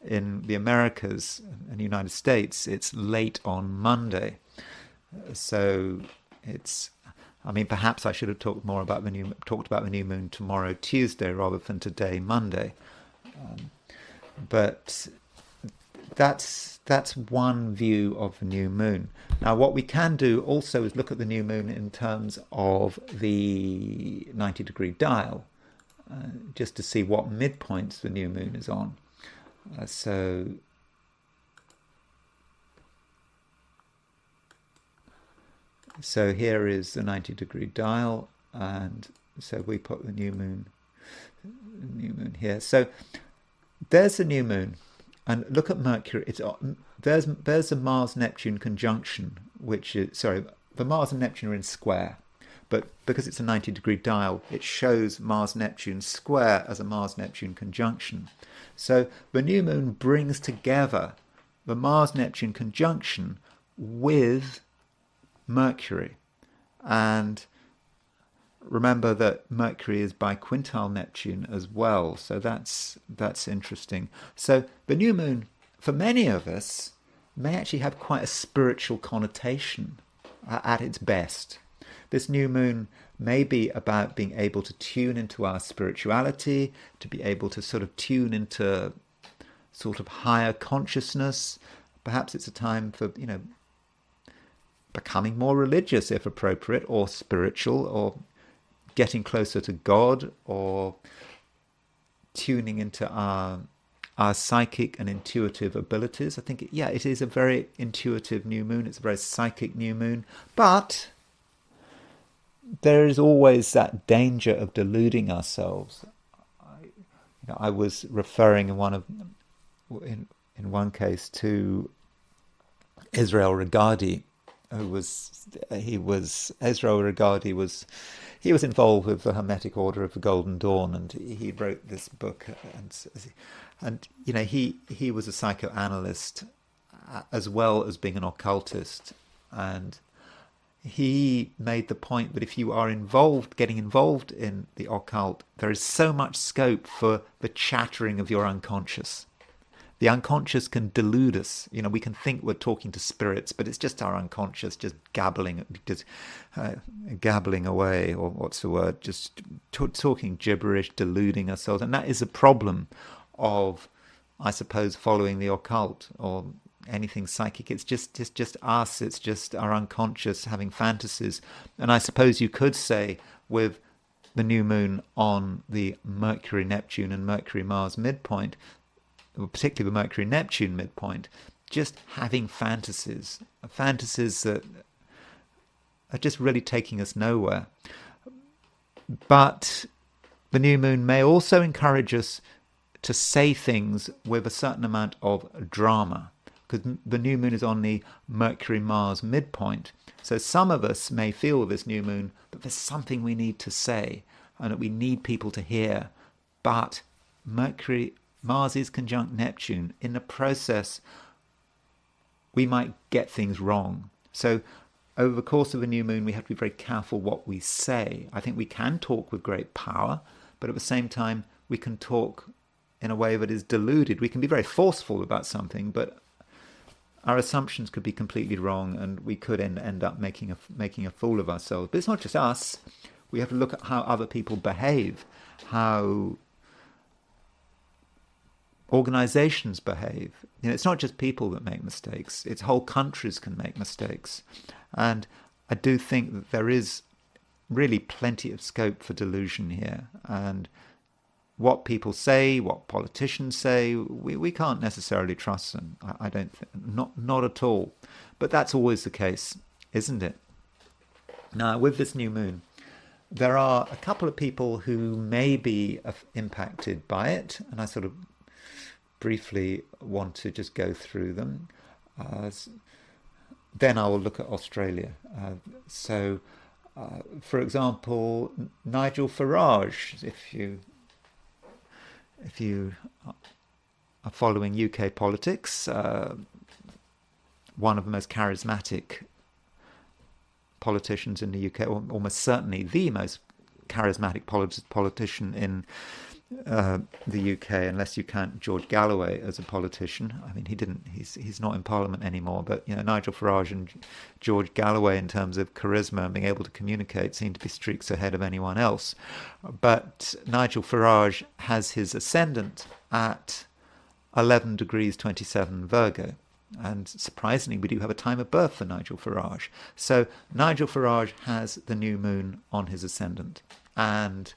In the Americas and the United States, it's late on Monday. So it's, perhaps I should have talked about the new moon tomorrow, Tuesday, rather than today, Monday. But that's one view of the new moon. Now, what we can do also is look at the new moon in terms of the 90-degree dial, just to see what midpoints the new moon is on. So here is the 90-degree dial, and so we put the new moon here. So there's the new moon, and look at Mercury. There's a Mars-Neptune conjunction, which is, the Mars and Neptune are in square, but because it's a 90-degree dial, it shows Mars-Neptune square as a Mars-Neptune conjunction. So the new moon brings together the Mars-Neptune conjunction with Mercury. And remember that Mercury is biquintile Neptune as well, so that's interesting. So the new moon, for many of us, may actually have quite a spiritual connotation at its best. This new moon may be about being able to tune into our spirituality, to be able to sort of tune into sort of higher consciousness. Perhaps it's a time for, becoming more religious if appropriate, or spiritual, or getting closer to God, or tuning into our psychic and intuitive abilities. I think, it is a very intuitive new moon. It's a very psychic new moon. But there is always that danger of deluding ourselves. I was referring in one case to Israel Regardie, he was involved with the Hermetic Order of the Golden Dawn, and he wrote this book, and he was a psychoanalyst as well as being an occultist, and he made the point that if you are getting involved in the occult, there is so much scope for the chattering of your unconscious. The unconscious can delude us. We can think we're talking to spirits, but it's just our unconscious just gabbling away, or what's the word? Just talking gibberish, deluding ourselves. And that is a problem of, I suppose, following the occult or anything psychic. It's just us. It's just our unconscious having fantasies. And I suppose you could say with the new moon on the Mercury-Neptune and Mercury-Mars midpoint, particularly the Mercury-Neptune midpoint, just having fantasies that are just really taking us nowhere. But the new moon may also encourage us to say things with a certain amount of drama, because the new moon is on the Mercury-Mars midpoint. So some of us may feel with this new moon that there's something we need to say and that we need people to hear. But Mars is conjunct Neptune. In the process, we might get things wrong. So over the course of a new moon, we have to be very careful what we say. I think we can talk with great power, but at the same time, we can talk in a way that is deluded. We can be very forceful about something, but our assumptions could be completely wrong, and we could end up making a fool of ourselves. But it's not just us. We have to look at how other people behave, how organizations behave. It's not just people that make mistakes. It's whole countries can make mistakes. And I do think that there is really plenty of scope for delusion here. And what people say, what politicians say, we can't necessarily trust them. I don't not at all. But that's always the case, isn't it? Now, with this new moon, there are a couple of people who may be impacted by it, and I sort of briefly want to just go through them. Then I will look at Australia. For example, Nigel Farage, if you are following UK politics, one of the most charismatic politicians in the UK, or almost certainly the most charismatic politician in the UK, unless you count George Galloway as a politician. I mean, he's not in Parliament anymore, but Nigel Farage and George Galloway, in terms of charisma and being able to communicate, seem to be streaks ahead of anyone else. But Nigel Farage has his ascendant at 11 degrees 27 Virgo. And surprisingly, we do have a time of birth for Nigel Farage. So Nigel Farage has the new moon on his ascendant. And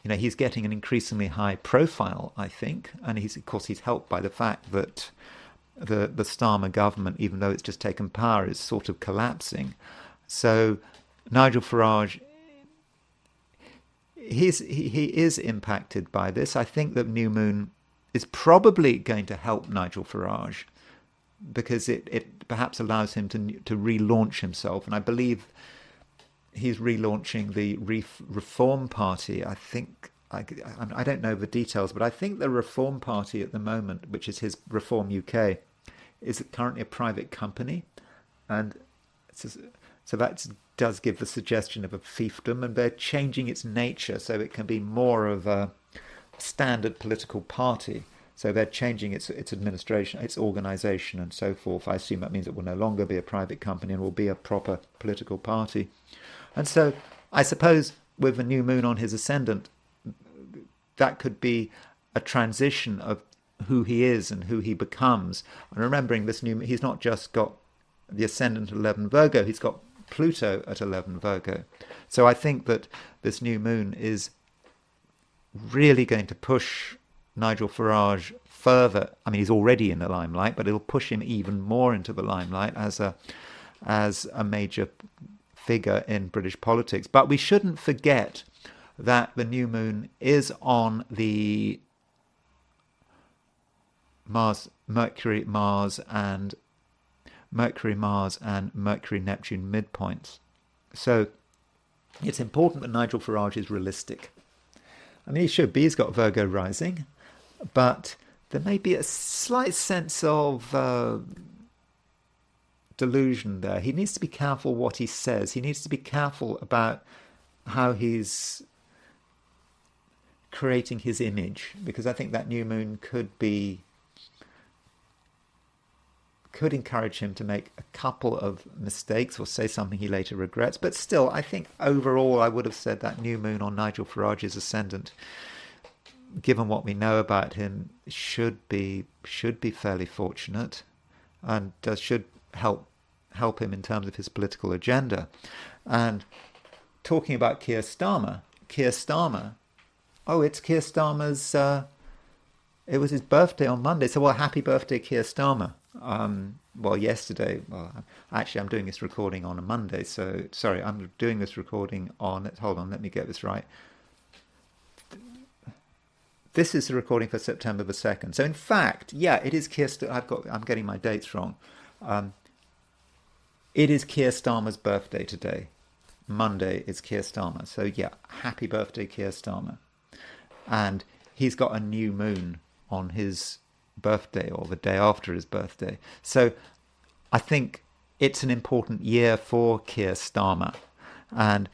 he's getting an increasingly high profile, I think, and he's helped by the fact that the Starmer government, even though it's just taken power, is sort of collapsing. So Nigel Farage, he is impacted by this. I think that new moon is probably going to help Nigel Farage because it perhaps allows him to relaunch himself, and I believe he's relaunching the Reform Party. I think I don't know the details, but I think the Reform Party at the moment, which is his Reform UK, is currently a private company, and so that does give the suggestion of a fiefdom, and they're changing its nature so it can be more of a standard political party. So they're changing its administration, its organisation, and so forth. I assume that means it will no longer be a private company and will be a proper political party. And so I suppose with the new moon on his ascendant, that could be a transition of who he is and who he becomes. And remembering this new, he's not just got the ascendant at 11 Virgo, he's got Pluto at 11 Virgo. So I think that this new moon is really going to push Nigel Farage further. I mean, he's already in the limelight, but it'll push him even more into the limelight as a major figure in British politics. But we shouldn't forget that the new moon is on the Mercury, Mars, and Mercury Neptune midpoints. So it's important that Nigel Farage is realistic. I mean, he should be. He's got Virgo rising, but there may be a slight sense of delusion there. He needs to be careful what he says. He needs to be careful about how he's creating his image, because I think that new moon could encourage him to make a couple of mistakes or say something he later regrets. But still, I think overall I would have said that new moon on Nigel Farage's ascendant, given what we know about him, should be fairly fortunate, and should help him in terms of his political agenda. And talking about Keir Starmer, it's Keir Starmer's, it was his birthday on Monday, so happy birthday, Keir Starmer. Yesterday, actually I'm doing this recording on a Monday, so, sorry, I'm doing this recording on, hold on, let me get this right. This is the recording for September the 2nd. So in fact, it is Keir Starmer. I'm getting my dates wrong. It is Keir Starmer's birthday today. Monday is Keir Starmer. So happy birthday, Keir Starmer. And he's got a new moon on his birthday or the day after his birthday. So I think it's an important year for Keir Starmer. And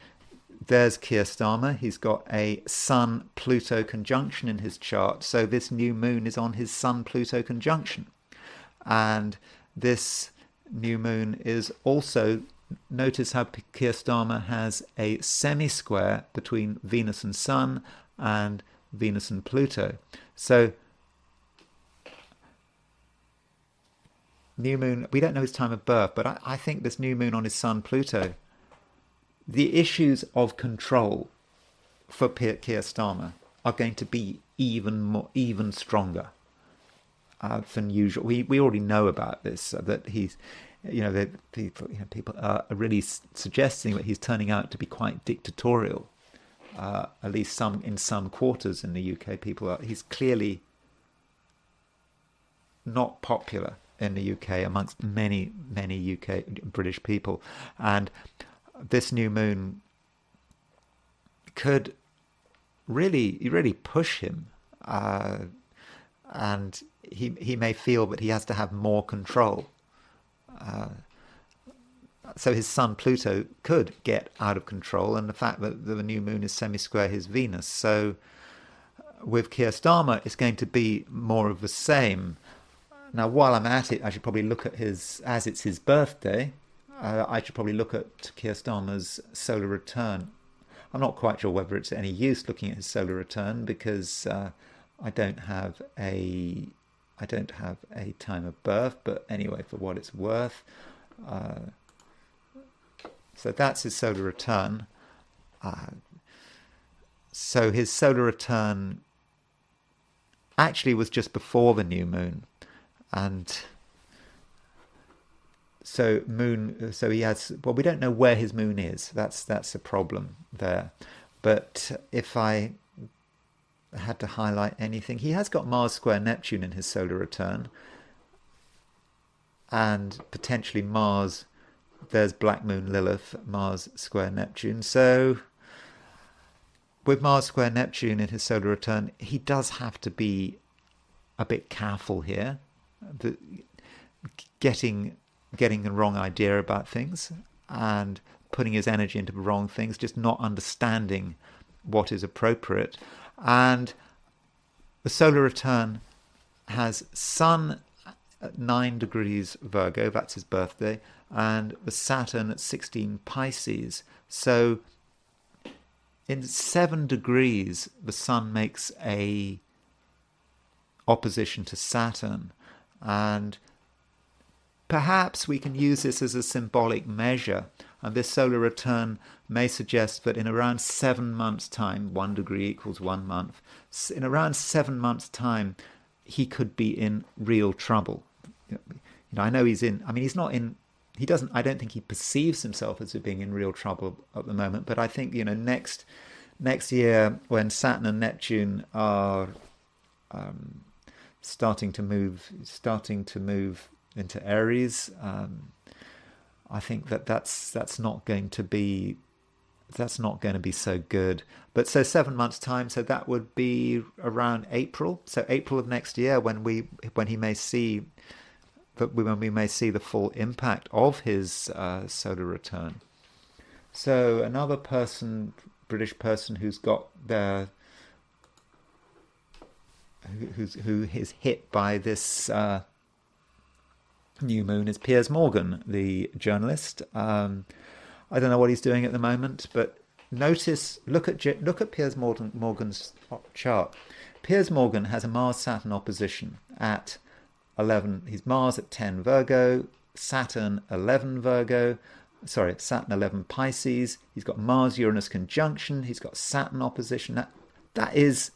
there's Keir Starmer. He's got a Sun-Pluto conjunction in his chart. So this new moon is on his Sun-Pluto conjunction. And this new moon is also, notice how Keir Starmer has a semi-square between Venus and Sun and Venus and Pluto. So new moon, we don't know his time of birth, but I think this new moon on his Sun Pluto, the issues of control for Keir Starmer are going to be even stronger than usual. We already know about this, that he's, people are really suggesting that he's turning out to be quite dictatorial. At least in some quarters in the UK, he's clearly not popular in the UK amongst many UK British people, and this new moon could really push him, and he may feel that he has to have more control. So his Sun Pluto could get out of control, and the fact that the new moon is semi-square his Venus. So with Keir Starmer, it's going to be more of the same. Now, while I'm at it, I should probably look at as it's his birthday, I should probably look at Keir Starmer's solar return. I'm not quite sure whether it's any use looking at his solar return, because I don't have a time of birth, but anyway, for what it's worth. So that's his solar return. So his solar return actually was just before the new moon. And so he has, we don't know where his moon is. That's a problem there. But if I had to highlight anything, he has got Mars square Neptune in his solar return, and potentially Mars there's Black Moon Lilith, Mars square Neptune. So with Mars square Neptune in his solar return, he does have to be a bit careful here, getting the wrong idea about things and putting his energy into the wrong things, just not understanding what is appropriate. And the solar return has Sun at 9 degrees Virgo, that's his birthday, and the Saturn at 16 Pisces. So in 7 degrees, the Sun makes a opposition to Saturn, and perhaps we can use this as a symbolic measure, and this solar return may suggest that in around 7 months' time, 1 degree equals 1 month, in around 7 months' time, he could be in real trouble. I know he's not in, he doesn't, I don't think he perceives himself as being in real trouble at the moment, but I think, next year when Saturn and Neptune are starting to move into Aries, I think that's not going to be so good. But so 7 months' time, so that would be around April. So April of next year, when we may see the full impact of his solar return. So another British person who is hit by this new moon is Piers Morgan, the journalist. I don't know what he's doing at the moment, but look at Piers Morgan's chart. Piers Morgan has a Mars-Saturn opposition at 11. He's Mars at 10 Virgo, Saturn 11 Saturn 11 Pisces. He's got Mars-Uranus conjunction. He's got Saturn opposition. That is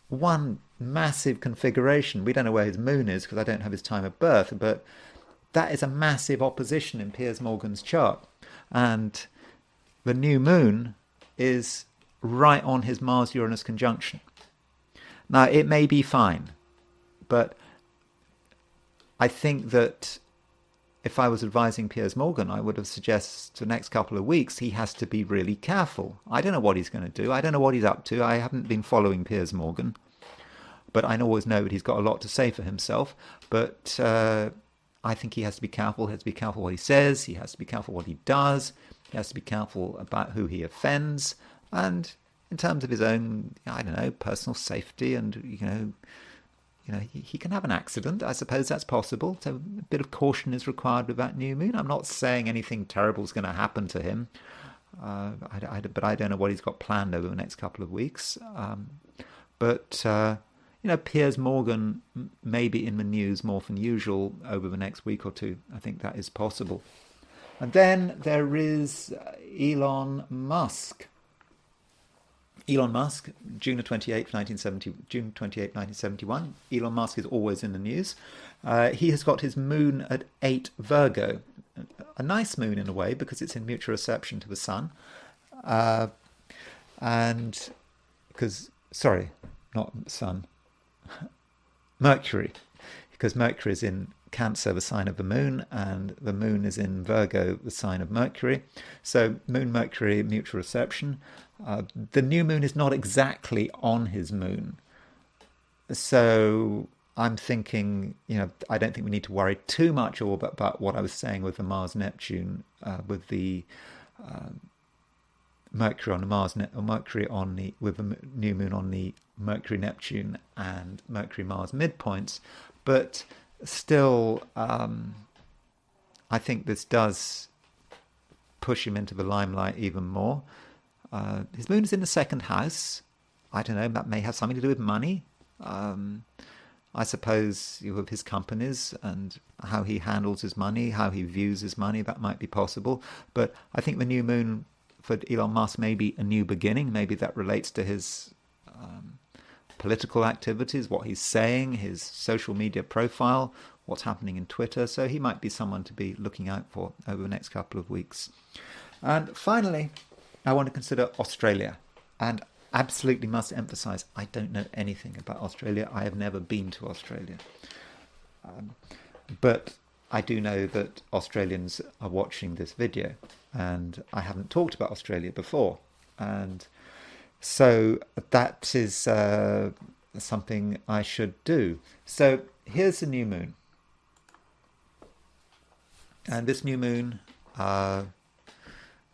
one massive configuration. We don't know where his moon is because I don't have his time of birth, but that is a massive opposition in Piers Morgan's chart. And the new moon is right on his Mars-Uranus conjunction. Now, it may be fine, but I think that if I was advising Piers Morgan, I would have suggested the next couple of weeks he has to be really careful. I don't know what he's going to do. I don't know what he's up to. I haven't been following Piers Morgan, but I always know that he's got a lot to say for himself. But I think he has to be careful. He has to be careful what he says. He has to be careful what he does. He has to be careful about who he offends. And in terms of his own, personal safety, and he can have an accident. I suppose that's possible. So a bit of caution is required with that new moon. I'm not saying anything terrible is going to happen to him, but I don't know what he's got planned over the next couple of weeks. Piers Morgan may be in the news more than usual over the next week or two. I think that is possible. And then there is Elon Musk. Elon Musk, June 28, 1971. Elon Musk is always in the news. He has got his moon at 8 Virgo. A nice moon in a way because it's in mutual reception to the sun. Mercury. Because Mercury is in Cancer, the sign of the moon, and the moon is in Virgo, the sign of Mercury. So moon, Mercury, mutual reception. The new moon is not exactly on his moon. So I'm thinking, I don't think we need to worry too much about what I was saying with the Mars-Neptune, with the Mercury on the with the new moon on the Mercury-Neptune and Mercury-Mars midpoints. But still, I think this does push him into the limelight even more. His moon is in the second house. I don't know, that may have something to do with money. I suppose with his companies and how he handles his money, how he views his money, that might be possible. But I think the new moon for Elon Musk may be a new beginning. Maybe that relates to his political activities, what he's saying, his social media profile, what's happening in Twitter. So he might be someone to be looking out for over the next couple of weeks. And finally, I want to consider Australia. And absolutely must emphasize, I don't know anything about Australia. I have never been to Australia. But I do know that Australians are watching this video, and I haven't talked about Australia before, and so that is something I should do. So here's the new moon, and this new moon,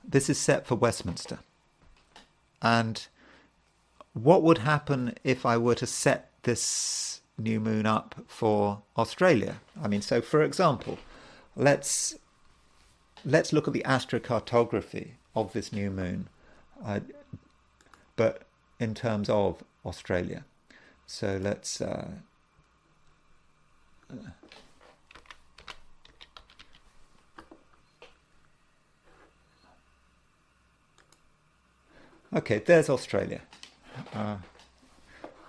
this is set for Westminster. And what would happen if I were to set this new moon up for Australia? I mean, so for example, let's look at the astrocartography of this new moon, but in terms of Australia. So let's okay, there's Australia. I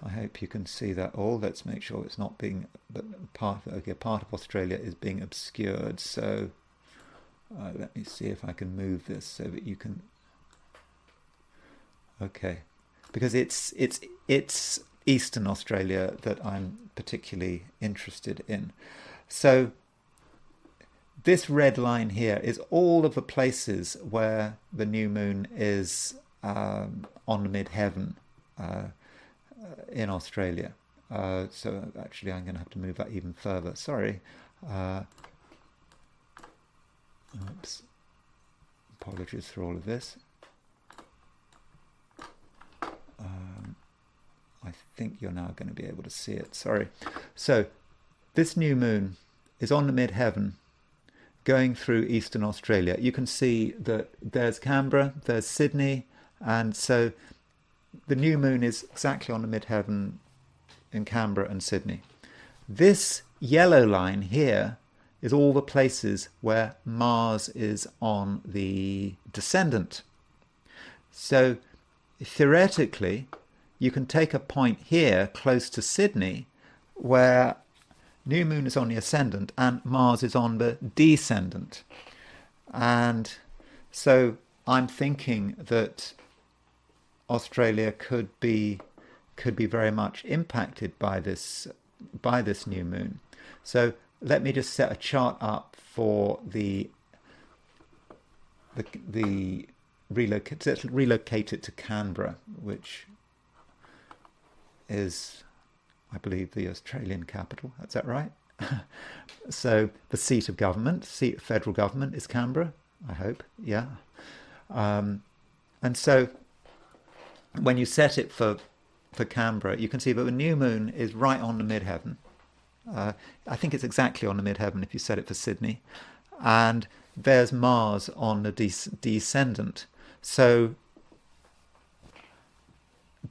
hope you can see that all. Let's make sure it's not being part of Australia is being obscured. So let me see if I can move this so that you can. Okay, because it's Eastern Australia that I'm particularly interested in. So this red line here is all of the places where the new moon is on the midheaven in Australia. So actually I'm going to have to move that even further. Sorry. Oops. Apologies for all of this. I think you're now going to be able to see it. Sorry. So this new moon is on the midheaven going through Eastern Australia. You can see that there's Canberra, there's Sydney, and so the new moon is exactly on the midheaven in Canberra and Sydney. This yellow line here is all the places where Mars is on the descendant. So theoretically, you can take a point here close to Sydney where new moon is on the ascendant and Mars is on the descendant. And so I'm thinking that Australia could be very much impacted by this new moon. So let me just set a chart up for the relocate it to Canberra, which is, I believe, the Australian capital. Is that right? So the seat of government, seat of federal government is Canberra, I hope. Yeah. And so when you set it for Canberra, you can see that the new moon is right on the midheaven. I think it's exactly on the midheaven if you set it for Sydney. And there's Mars on the descendant. So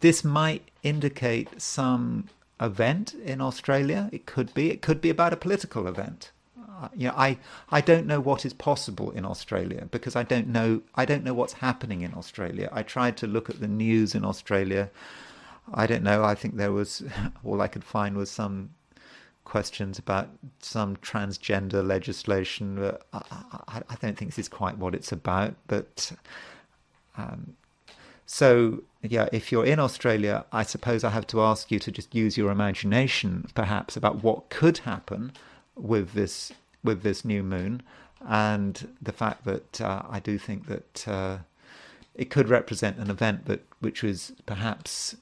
this might indicate some event in Australia. It could be about a political event. I don't know what is possible in Australia because I don't know what's happening in Australia. I tried to look at the news in Australia. I don't know. I think there was all I could find was some questions about some transgender legislation. I don't think this is quite what it's about. But so yeah, if you're in Australia, I suppose I have to ask you to just use your imagination, perhaps, about what could happen with this new moon, and the fact that I do think that it could represent an event which was perhaps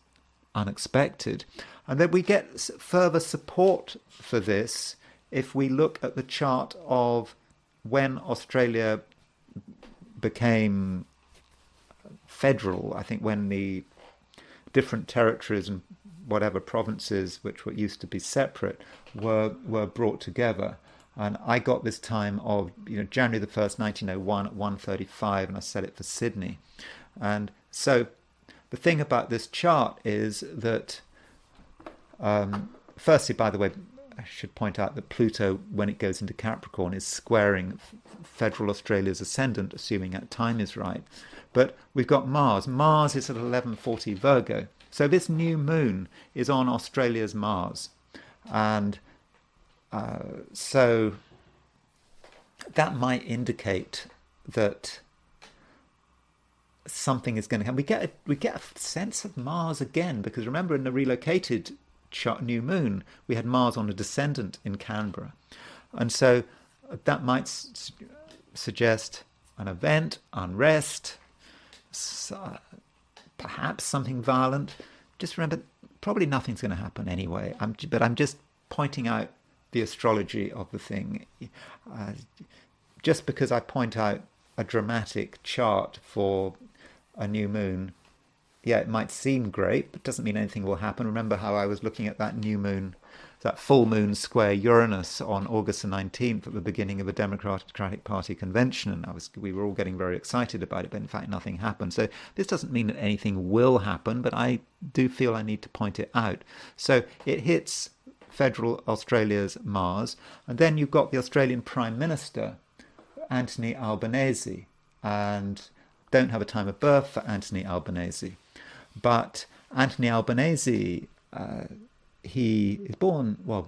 unexpected. And then we get further support for this if we look at the chart of when Australia became federal. I think when the different territories and whatever provinces which were used to be separate were brought together. And I got this time of January the 1st, 1901 at 1:35, and I set it for Sydney. And so the thing about this chart is that, firstly, by the way, I should point out that Pluto, when it goes into Capricorn, is squaring federal Australia's ascendant, assuming that time is right. But we've got Mars. Mars is at 11:40 Virgo. So this new moon is on Australia's Mars. And so that might indicate that something is going to happen. We get a sense of Mars again, because remember in the relocated new moon we had Mars on a descendant in Canberra, and so that might suggest an event, unrest, perhaps something violent. Just remember, probably nothing's going to happen anyway. But I'm just pointing out the astrology of the thing. Just because I point out a dramatic chart for a new moon, yeah, it might seem great, but doesn't mean anything will happen. Remember how I was looking at that new moon, that full moon square Uranus on August the 19th at the beginning of a Democratic Party convention, and we were all getting very excited about it, but in fact nothing happened. So this doesn't mean that anything will happen, but I do feel I need to point it out. So it hits federal Australia's Mars, and then you've got the Australian Prime Minister, Anthony Albanese, and don't have a time of birth for Anthony Albanese. But Anthony Albanese, he is born, well,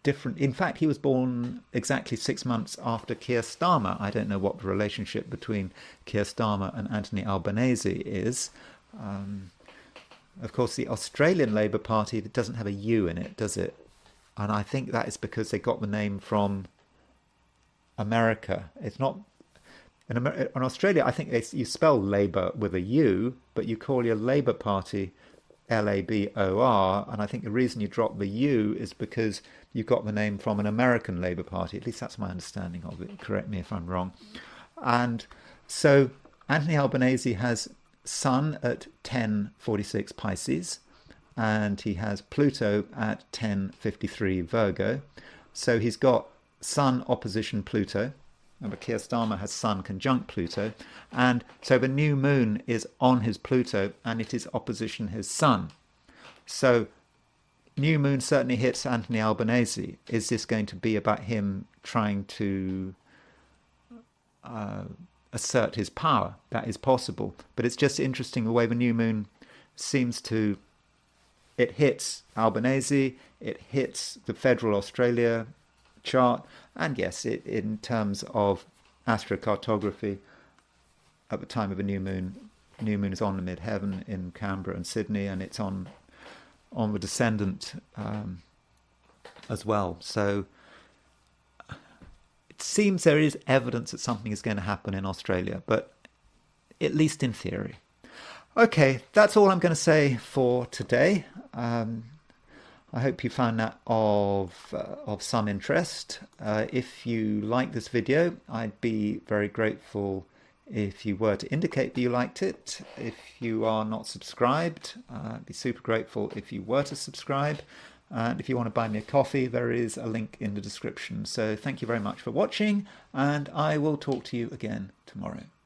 different. In fact, he was born exactly 6 months after Keir Starmer. I don't know what the relationship between Keir Starmer and Anthony Albanese is. Of course, the Australian Labour Party doesn't have a U in it, does it? And I think that is because they got the name from America. It's not... In Australia, I think you spell Labour with a U, but you call your Labour Party Labor, and I think the reason you drop the U is because you got the name from an American Labour Party. At least that's my understanding of it. Correct me if I'm wrong. And so Anthony Albanese has Sun at 1046 Pisces, and he has Pluto at 1053 Virgo. So he's got Sun opposition Pluto. Remember, Keir Starmer has Sun conjunct Pluto, and so the new moon is on his Pluto, and it is opposition his Sun. So new moon certainly hits Anthony Albanese. Is this going to be about him trying to assert his power? That is possible, but it's just interesting the way the new moon seems to... It hits Albanese, it hits the federal Australia chart, and yes, in terms of astrocartography, at the time of a new moon is on the midheaven in Canberra and Sydney, and it's on the descendant as well. So it seems there is evidence that something is going to happen in Australia, but at least in theory. Okay, that's all I'm going to say for today. I hope you found that of some interest. If you like this video, I'd be very grateful if you were to indicate that you liked it. If you are not subscribed, I'd be super grateful if you were to subscribe. And if you want to buy me a coffee, there is a link in the description. So thank you very much for watching, and I will talk to you again tomorrow.